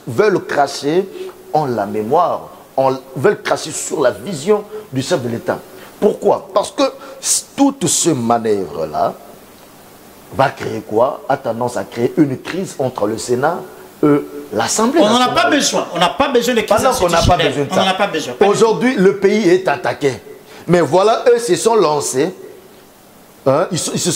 veulent cracher en la mémoire, veulent cracher sur la vision du chef de l'État. Pourquoi? Parce que toute ce manœuvre-là va créer quoi? A tendance à créer une crise entre le Sénat et l'Assemblée nationale. On n'en a pas besoin. On n'a pas besoin de crise institutionnelle. On n'en a pas besoin. Aujourd'hui, le pays est attaqué. Mais voilà, eux se sont lancés. Hein,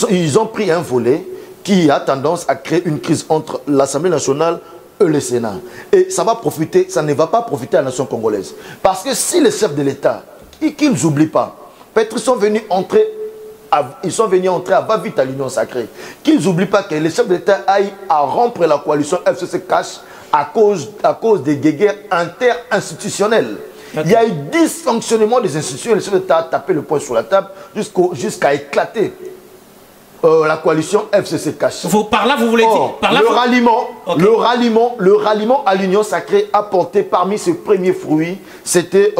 ils ont pris un volet qui a tendance à créer une crise entre l'Assemblée nationale et le Sénat. Et ça va profiter, ça ne va pas profiter à la nation congolaise. Parce que si les chefs de l'État, qu'ils n'oublient pas, peut-être ils sont venus entrer à va-vite à l'Union sacrée, qu'ils n'oublient pas que les chefs de l'État aillent à rompre la coalition FCC cash à cause des guéguerres inter-institutionnelles. Okay. Il y a eu dysfonctionnement des institutions, les chefs d'État ont tapé le poing sur la table jusqu'à éclater la coalition FCC cash. Par là, vous voulez dire par là, le ralliement à l'Union sacrée a porté parmi ses premiers fruits, c'était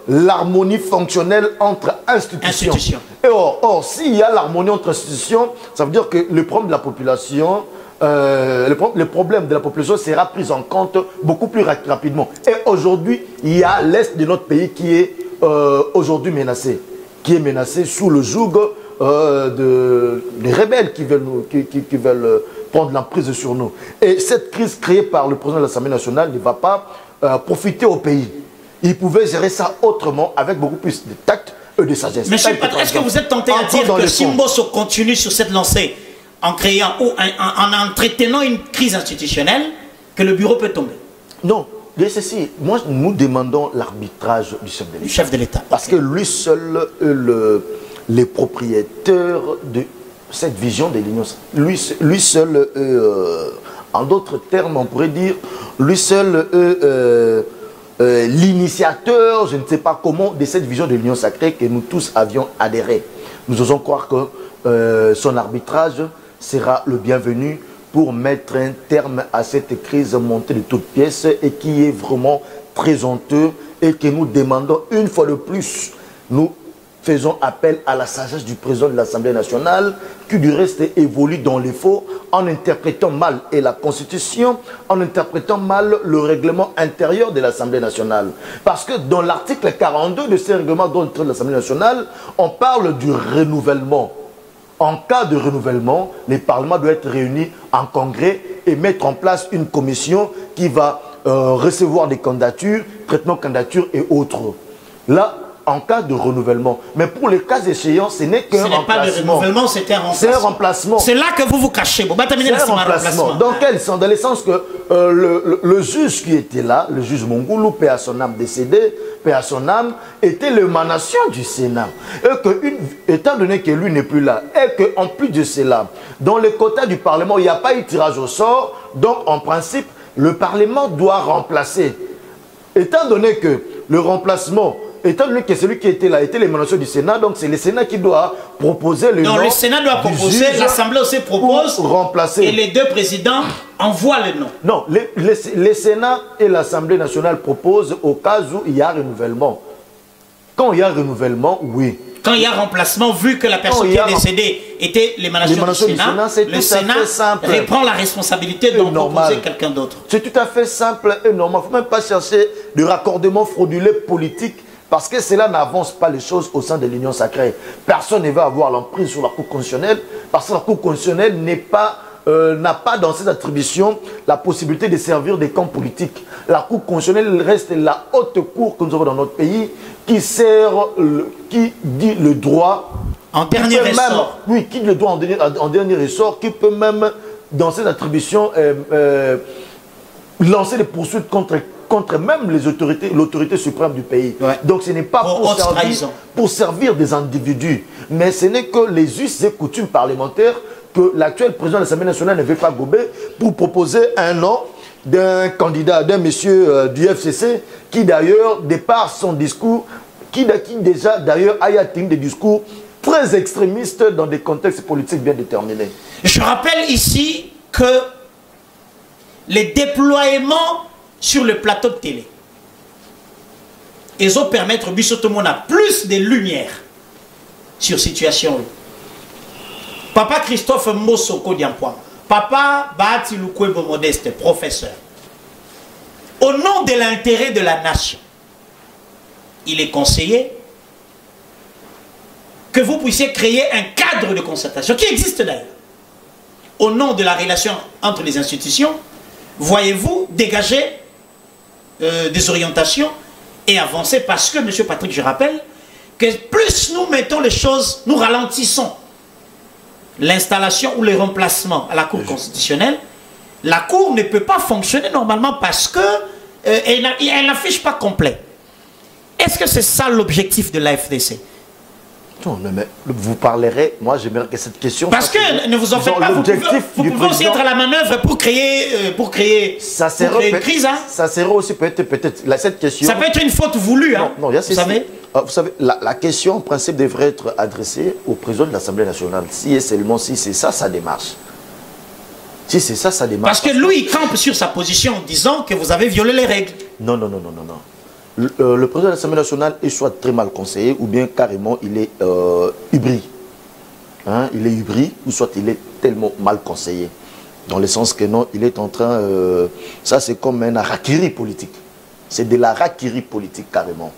l'harmonie fonctionnelle entre institutions. Et or, s'il y a l'harmonie entre institutions, ça veut dire que le problème de la population, le problème de la population sera pris en compte beaucoup plus rapidement. Et aujourd'hui, il y a l'Est de notre pays qui est aujourd'hui menacé, sous le joug des rebelles qui veulent prendre l'emprise sur nous. Et cette crise créée par le président de l'Assemblée nationale ne va pas profiter au pays. Il pouvait gérer ça autrement, avec beaucoup plus de tact et de sagesse. Monsieur Patrick, est-ce que vous êtes tenté à dire que si Mbosso continue sur cette lancée en créant ou en entretenant une crise institutionnelle, que le bureau peut tomber? Non. de ceci, moi, nous demandons l'arbitrage du chef de l'État. Parce que lui seul les propriétaires de cette vision de l'Union, lui seul, en d'autres termes, on pourrait dire, lui seul l'initiateur, je ne sais pas comment, de cette vision de l'Union sacrée que nous tous avions adhéré. Nous osons croire que son arbitrage sera le bienvenu pour mettre un terme à cette crise montée de toutes pièces et qui est vraiment très honteux et que nous demandons une fois de plus. Nous faisons appel à la sagesse du président de l'Assemblée nationale qui du reste évolue dans les faux en interprétant mal et la Constitution, en interprétant mal le règlement intérieur de l'Assemblée nationale. Parce que dans l'article 42 de ce règlement de l'Assemblée nationale, on parle du renouvellement. En cas de renouvellement, le Parlement doit être réuni en congrès et mettre en place une commission qui va recevoir des candidatures, traitement de candidatures et autres. Là, en cas de renouvellement. Mais pour les cas échéants, ce n'est qu'un remplacement. Ce n'est pas de renouvellement, c'est un remplacement. C'est un remplacement. C'est là que vous vous cachez. Bon, c'est un remplacement. Dans quel sens? Dans le sens que le juge qui était là, le juge Mongoulou, paix à son âme décédé, paix à son âme, était l'émanation du Sénat. Et étant donné que lui n'est plus là, et qu'en plus de cela, dans les quotas du Parlement, il n'y a pas eu tirage au sort, donc en principe, le Parlement doit remplacer. Étant donné que le remplacement, étant donné que celui qui était là était l'émanation du Sénat, donc c'est le Sénat qui doit proposer le nom. Donc le Sénat doit proposer, l'Assemblée aussi propose, remplacer. Et les deux présidents envoient le nom. Non, le Sénat et l'Assemblée nationale proposent au cas où il y a renouvellement. Quand il y a renouvellement, oui. Quand il y a remplacement, vu que la personne qui est décédée était l'émanation du Sénat, le Sénat reprend la responsabilité d'en proposer quelqu'un d'autre. C'est tout à fait simple et normal. Il ne faut même pas chercher de raccordement frauduleux politique parce que cela n'avance pas les choses au sein de l'Union sacrée. Personne ne va avoir l'emprise sur la Cour constitutionnelle parce que la Cour constitutionnelle n'a pas dans ses attributions la possibilité de servir des camps politiques. La Cour constitutionnelle reste la haute cour que nous avons dans notre pays qui qui dit le droit en dernier ressort. Oui, qui dit le droit en dernier ressort, qui peut même dans ses attributions lancer des poursuites contre même les autorités, l'autorité suprême du pays. Ouais. Donc ce n'est pas pour servir des individus, mais ce n'est que les us et coutumes parlementaires que l'actuel président de l'Assemblée nationale ne veut pas gober pour proposer un nom d'un candidat, d'un monsieur du FCC qui d'ailleurs, de par son discours, qui déjà d'ailleurs a tenu des discours très extrémistes dans des contextes politiques bien déterminés. Je rappelle ici que les déploiements sur le plateau de télé, ils ont permis à plus de lumière sur situation. Papa Christophe Mosoko Diampois, Papa Bahati Lukwebo Modeste, professeur, au nom de l'intérêt de la nation, il est conseillé que vous puissiez créer un cadre de concertation qui existe d'ailleurs. Au nom de la relation entre les institutions, voyez-vous dégager des orientations et avancer parce que, M. Patrick, je rappelle, que plus nous mettons les choses, nous ralentissons l'installation ou le remplacement à la Cour constitutionnelle, la Cour ne peut pas fonctionner normalement parce que elle n'affiche pas complet. Est-ce que c'est ça l'objectif de l'AFDC? Non, mais vous parlerez, moi j'aimerais que cette question... Parce que, ne vous en faites pas, vous pouvez aussi être à la manœuvre pour créer une crise. Hein? Ça serait aussi peut-être cette question... Ça peut être une faute voulue, hein, non, vous savez, la question en principe devrait être adressée au président de l'Assemblée nationale. Si et seulement si c'est ça sa démarche. Si c'est ça sa démarche. Parce que lui, il campe sur sa position en disant que vous avez violé les règles. Non, non, non, non, non, non. Le président de l'Assemblée nationale est soit très mal conseillé ou bien carrément il est hybrid. Hein, il est hybrid ou soit il est tellement mal conseillé. Dans le sens que non, il est en train... ça c'est comme un harakiri politique. C'est de la harakiri politique carrément.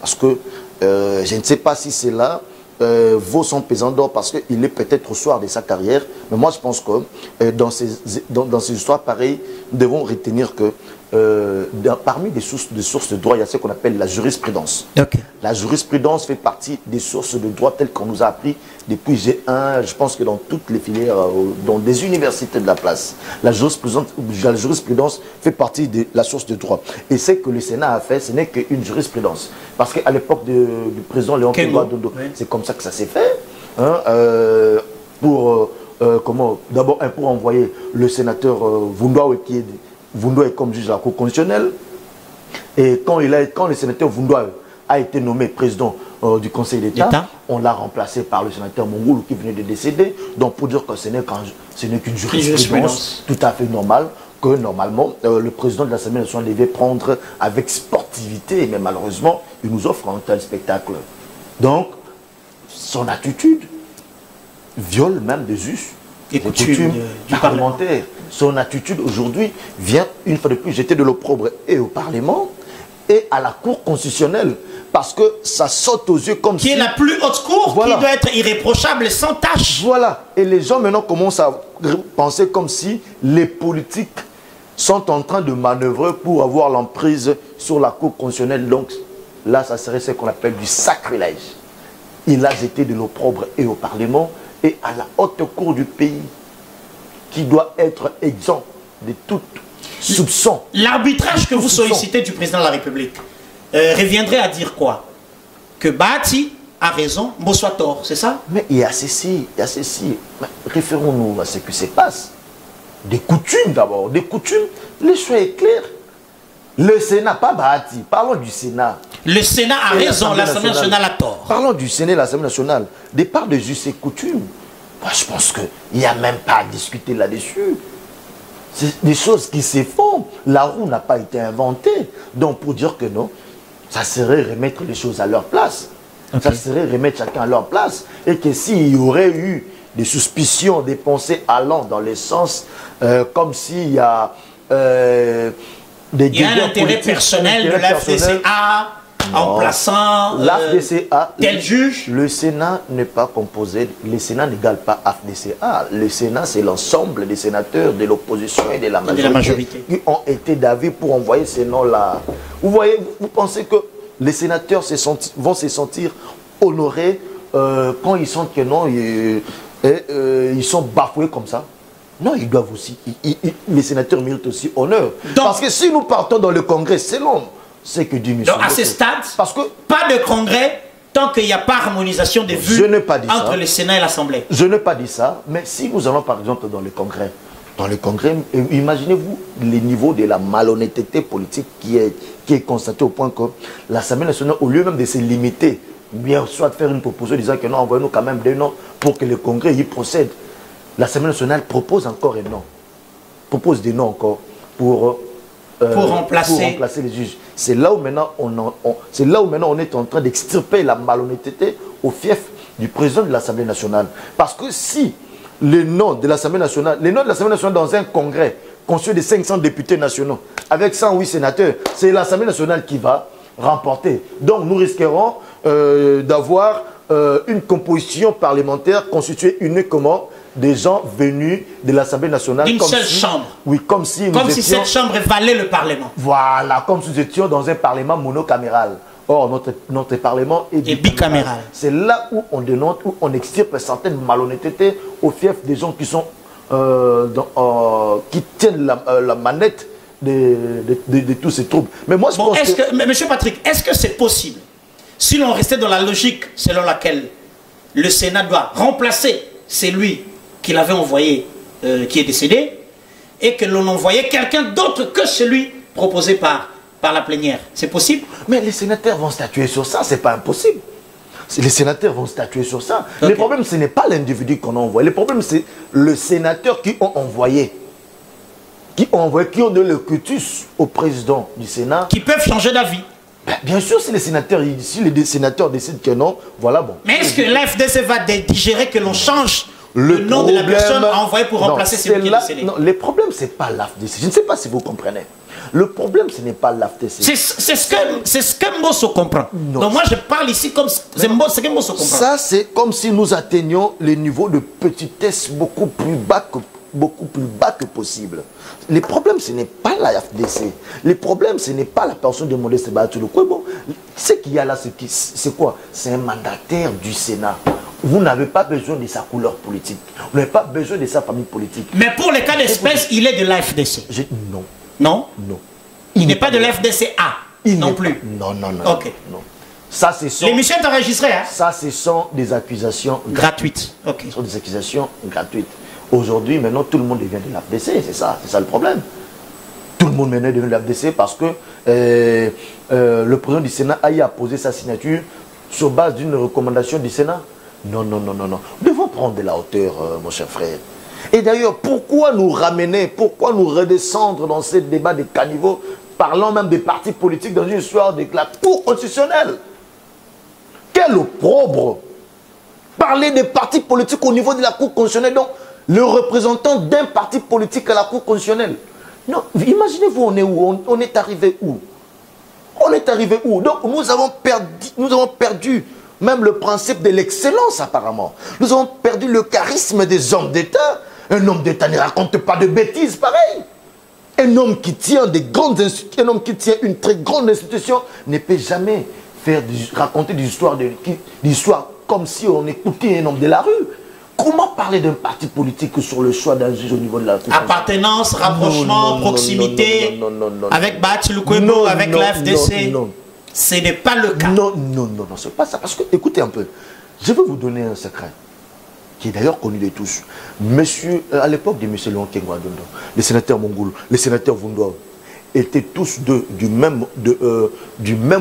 Parce que je ne sais pas si c'est là vaut son pesant d'or parce qu'il est peut-être au soir de sa carrière. Mais moi je pense que dans ces histoires pareilles, nous devons retenir que parmi des sources de droit, il y a ce qu'on appelle la jurisprudence. Okay. La jurisprudence fait partie des sources de droit telles qu'on nous a appris depuis G1, je pense que dans toutes les filières, dans des universités de la place. La jurisprudence fait partie de la source de droit. Et ce que le Sénat a fait, ce n'est qu'une jurisprudence. Parce qu'à l'époque du président Léon Dodo, c'est comme ça que ça s'est fait. Hein, d'abord pour envoyer le sénateur Vundoa qui est comme juge de la Cour constitutionnelle. Et quand le sénateur Vundoa a été nommé président du Conseil d'État, on l'a remplacé par le sénateur Mongoulou qui venait de décéder. Donc pour dire que ce n'est qu'une jurisprudence tout à fait normale, que normalement le président de l'Assemblée nationale devait prendre avec sportivité, mais malheureusement il nous offre un tel spectacle. Donc son attitude viole même des us et coutumes du parlementaire. Son attitude aujourd'hui vient une fois de plus jeter de l'opprobre et au Parlement et à la Cour constitutionnelle, parce que ça saute aux yeux comme si... Qui est la plus haute cour, voilà, qui doit être irréprochable, sans tâche. Voilà, et les gens maintenant commencent à penser comme si les politiques sont en train de manœuvrer pour avoir l'emprise sur la Cour constitutionnelle. Donc là, ça serait ce qu'on appelle du sacrilège. Il a jeté de l'opprobre et au Parlement et à la haute cour du pays, qui doit être exempt de tout soupçon. L'arbitrage que vous sollicitez du président de la République reviendrait à dire quoi? Que Bahati a raison, Mbosso a tort, c'est ça? Mais il y a ceci. Référons-nous à ce qui se passe. Des coutumes d'abord, des coutumes, les choix est clair. Le Sénat, pas Bahati, parlons du Sénat. Le Sénat a raison, l'Assemblée nationale a tort. Parlons du Sénat et l'Assemblée nationale. Des parts de justes et coutumes. Moi, je pense qu'il n'y a même pas à discuter là-dessus. C'est des choses qui se font. La roue n'a pas été inventée. Donc, pour dire que non, ça serait remettre les choses à leur place. Okay. Ça serait remettre chacun à leur place. Et que s'il y aurait eu des suspicions, des pensées allant dans les sens, comme s'il y a il y a un intérêt personnel de la FDCA en plaçant tel juge. Le Sénat n'est pas composé, le Sénat n'égale pas FDCA. Le Sénat, c'est l'ensemble des sénateurs de l'opposition et de la majorité qui ont été d'avis pour envoyer ces noms-là. Vous voyez, vous pensez que les sénateurs vont se sentir honorés quand ils sentent que non, ils sont bafoués comme ça? Non, ils doivent aussi, les sénateurs méritent aussi honneur. Donc, parce que si nous partons dans le Congrès, c'est long. C'est que dit M. Donc à ce stade, pas de Congrès tant qu'il n'y a pas harmonisation des vues entre le Sénat et l'Assemblée. Je n'ai pas dit ça, mais si nous allons par exemple dans le Congrès, imaginez-vous les niveaux de la malhonnêteté politique qui est constaté au point que l'Assemblée nationale, au lieu même de se limiter, bien soit de faire une proposition disant que non, envoyez-nous quand même des noms pour que le Congrès y procède. L'Assemblée nationale propose encore un nom, propose des noms encore pour remplacer les juges. C'est là où maintenant on est en train d'extirper la malhonnêteté au fief du président de l'Assemblée nationale. Parce que si les noms de l'Assemblée nationale, dans un congrès constitué de 500 députés nationaux, avec 108 sénateurs, c'est l'Assemblée nationale qui va remporter. Donc nous risquerons d'avoir une composition parlementaire constituée uniquement des gens venus de l'Assemblée nationale. D'une seule chambre. Oui, comme si cette chambre valait le Parlement. Voilà, comme si nous étions dans un Parlement monocaméral. Or, notre Parlement est bicaméral. C'est là où on dénonce, où on extirpe certaines malhonnêtetés au fief des gens qui sont qui tiennent la manette de tous ces troubles. Mais moi, je pense mais Monsieur Patrick, est-ce que c'est possible, si l'on restait dans la logique selon laquelle le Sénat doit remplacer celui qu'il avait envoyé, qui est décédé, et que l'on envoyait quelqu'un d'autre que celui proposé par la plénière? C'est possible? Mais les sénateurs vont statuer sur ça, c'est pas impossible. Les sénateurs vont statuer sur ça. Okay. Le problème, ce n'est pas l'individu qu'on a envoyé. Le problème, c'est le sénateur qui ont envoyé. Qui ont donné le cutus au président du Sénat. Qui peuvent changer d'avis. Bien sûr, si les sénateurs décident que non, voilà bon. Mais est-ce que l'FDC va digérer que l'on change le nom de la personne à envoyer pour remplacer celui qui est décédé? Non, le problème, ce n'est pas l'FDC. Je ne sais pas si vous comprenez. Le problème, ce n'est pas l'FDC. C'est ce que Mbosso comprend. Non. Donc moi, je parle ici comme ce que Mbosso comprend. Ça, c'est comme si nous atteignions les niveaux de petitesse beaucoup plus bas que beaucoup plus bas que possible. Le problème, ce n'est pas la FDC. Le problème, ce n'est pas la personne de Modeste Bayatou. Bon, ce qu'il y a là, c'est quoi? C'est un mandataire du Sénat. Vous n'avez pas besoin de sa couleur politique. Vous n'avez pas besoin de sa famille politique. Mais pour les cas d'espèce, il est de la FDC. Non. Non? Non. Il n'est pas de la FDCA non plus. Non, non, non. Ok. Non. Ça, ce sont... L'émission est enregistrée, hein? Ça, ce sont des accusations gratuites. Ok. Ce sont des accusations gratuites. Aujourd'hui, maintenant, tout le monde devient de l'AFDC. C'est ça le problème. Tout le monde maintenant devient de l'AFDC parce que le président du Sénat a posé sa signature sur base d'une recommandation du Sénat. Non, non, non, non, non. Nous devons prendre de la hauteur, mon cher frère. Et d'ailleurs, pourquoi nous ramener, pourquoi nous redescendre dans ce débat de caniveau, parlant même des partis politiques dans une histoire de la Cour constitutionnelle? Quel opprobre! Parler des partis politiques au niveau de la Cour constitutionnelle, donc le représentant d'un parti politique à la Cour constitutionnelle. Non, imaginez-vous, on est où? On est arrivé où? On est arrivé où? Donc nous avons perdu même le principe de l'excellence apparemment. Nous avons perdu le charisme des hommes d'État. Un homme d'État ne raconte pas de bêtises pareilles. Un homme qui tient des grandes institutions, un homme qui tient une très grande institution ne peut jamais raconter des histoires comme si on écoutait un homme de la rue. Comment parler d'un parti politique sur le choix d'un juge au niveau de la Cour? Appartenance, rapprochement, proximité avec Bayatou Lukwebo, avec la FDC. Non. Ce n'est pas le cas. Non, non, non, non, c'est pas ça. Parce que, écoutez un peu, je vais vous donner un secret, qui est d'ailleurs connu de tous. Monsieur, à l'époque de M. Léon Kengwa-Dondo, les sénateurs mongols, les sénateurs Vundoa, étaient tous du même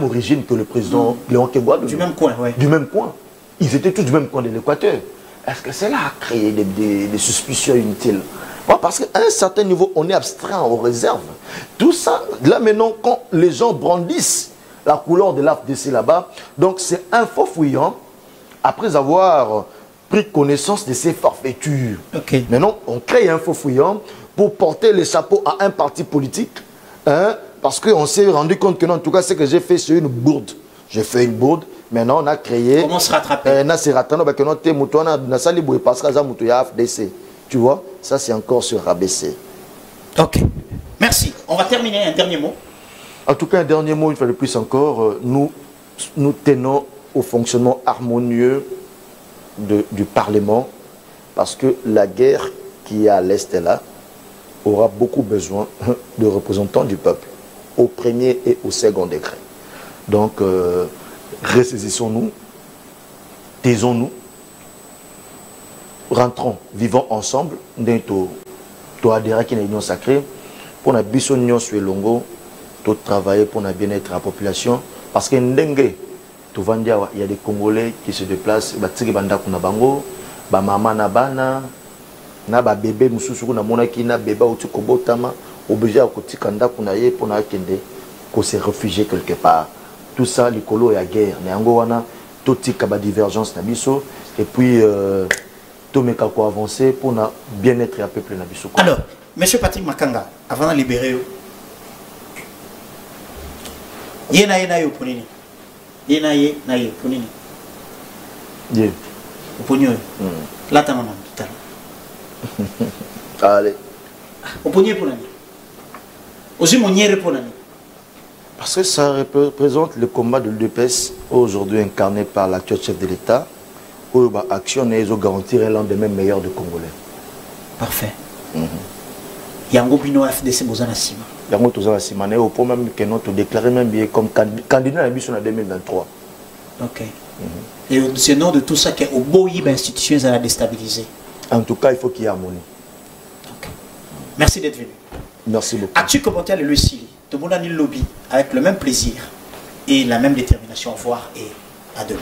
origine que le président Léon Kengwa-Dondo. Du même coin, oui. Du même coin. Ils étaient tous du même coin de l'Équateur. Est-ce que cela a créé des suspicions inutiles? Parce qu'à un certain niveau, on est abstrait aux réserves. Tout ça, là maintenant, quand les gens brandissent la couleur de l'AFDC là-bas, donc c'est un faux fouillant, après avoir pris connaissance de ces forfaitures. Okay. Maintenant, on crée un faux fouillant pour porter le chapeau à un parti politique, hein, parce qu'on s'est rendu compte que non, en tout cas, ce que j'ai fait, c'est une bourde. J'ai fait une bourde. Maintenant, on a créé... Comment se rattraper? Tu vois, ça c'est encore sur rabaisser. Ok. Merci. On va terminer. Un dernier mot. En tout cas, un dernier mot, une fois de plus encore, nous tenons au fonctionnement harmonieux du Parlement, parce que la guerre qui est à l'Est là aura beaucoup besoin de représentants du peuple, au premier et au second degré. Donc, ressaisissons-nous, taisons-nous, rentrons, vivons ensemble, nous adhérer à l'union sacrée, pour la bisognon sur longo, tout travailler pour le bien-être de la population, parce que il y a des Congolais qui se déplacent, maman na bana, na ba bébé mususu na monaki na bébé au tukobotama, obligé à côté kanda pour naie pour na kende, qu'on s'est réfugié quelque part. Tout ça, l'écolo et la guerre. Mais en Gowana, tout type de divergence nabiso et puis tout me kako avancer pour na bien-être à peuple nabiso. Alors, Monsieur Patrick Makanga, avant de libérer, yena yo ponini. Yena yo ponini. Ye. Oponyo. Là ta maman tout à l'heure. Allez. Oponyo ponani. Aussi mon nyere ponani. Parce que ça représente le combat de l'UDPS, aujourd'hui incarné par l'actuel chef de l'État, où l'action est de garantir un lendemain meilleur de Congolais. Parfait. Yango Bino FDC Bozana Sima. Yango Tozana Sima, au point même que nous déclaré même bien comme candidat à la mission en 2023. Ok. Et c'est nom de tout ça qu'au beau institutions à la déstabiliser. En tout cas, il faut qu'il y ait harmonie. Okay. Merci d'être venu. Merci beaucoup. As-tu commenté le Sili? Tout le monde a mis le lobby avec le même plaisir et la même détermination. Au revoir et à demain.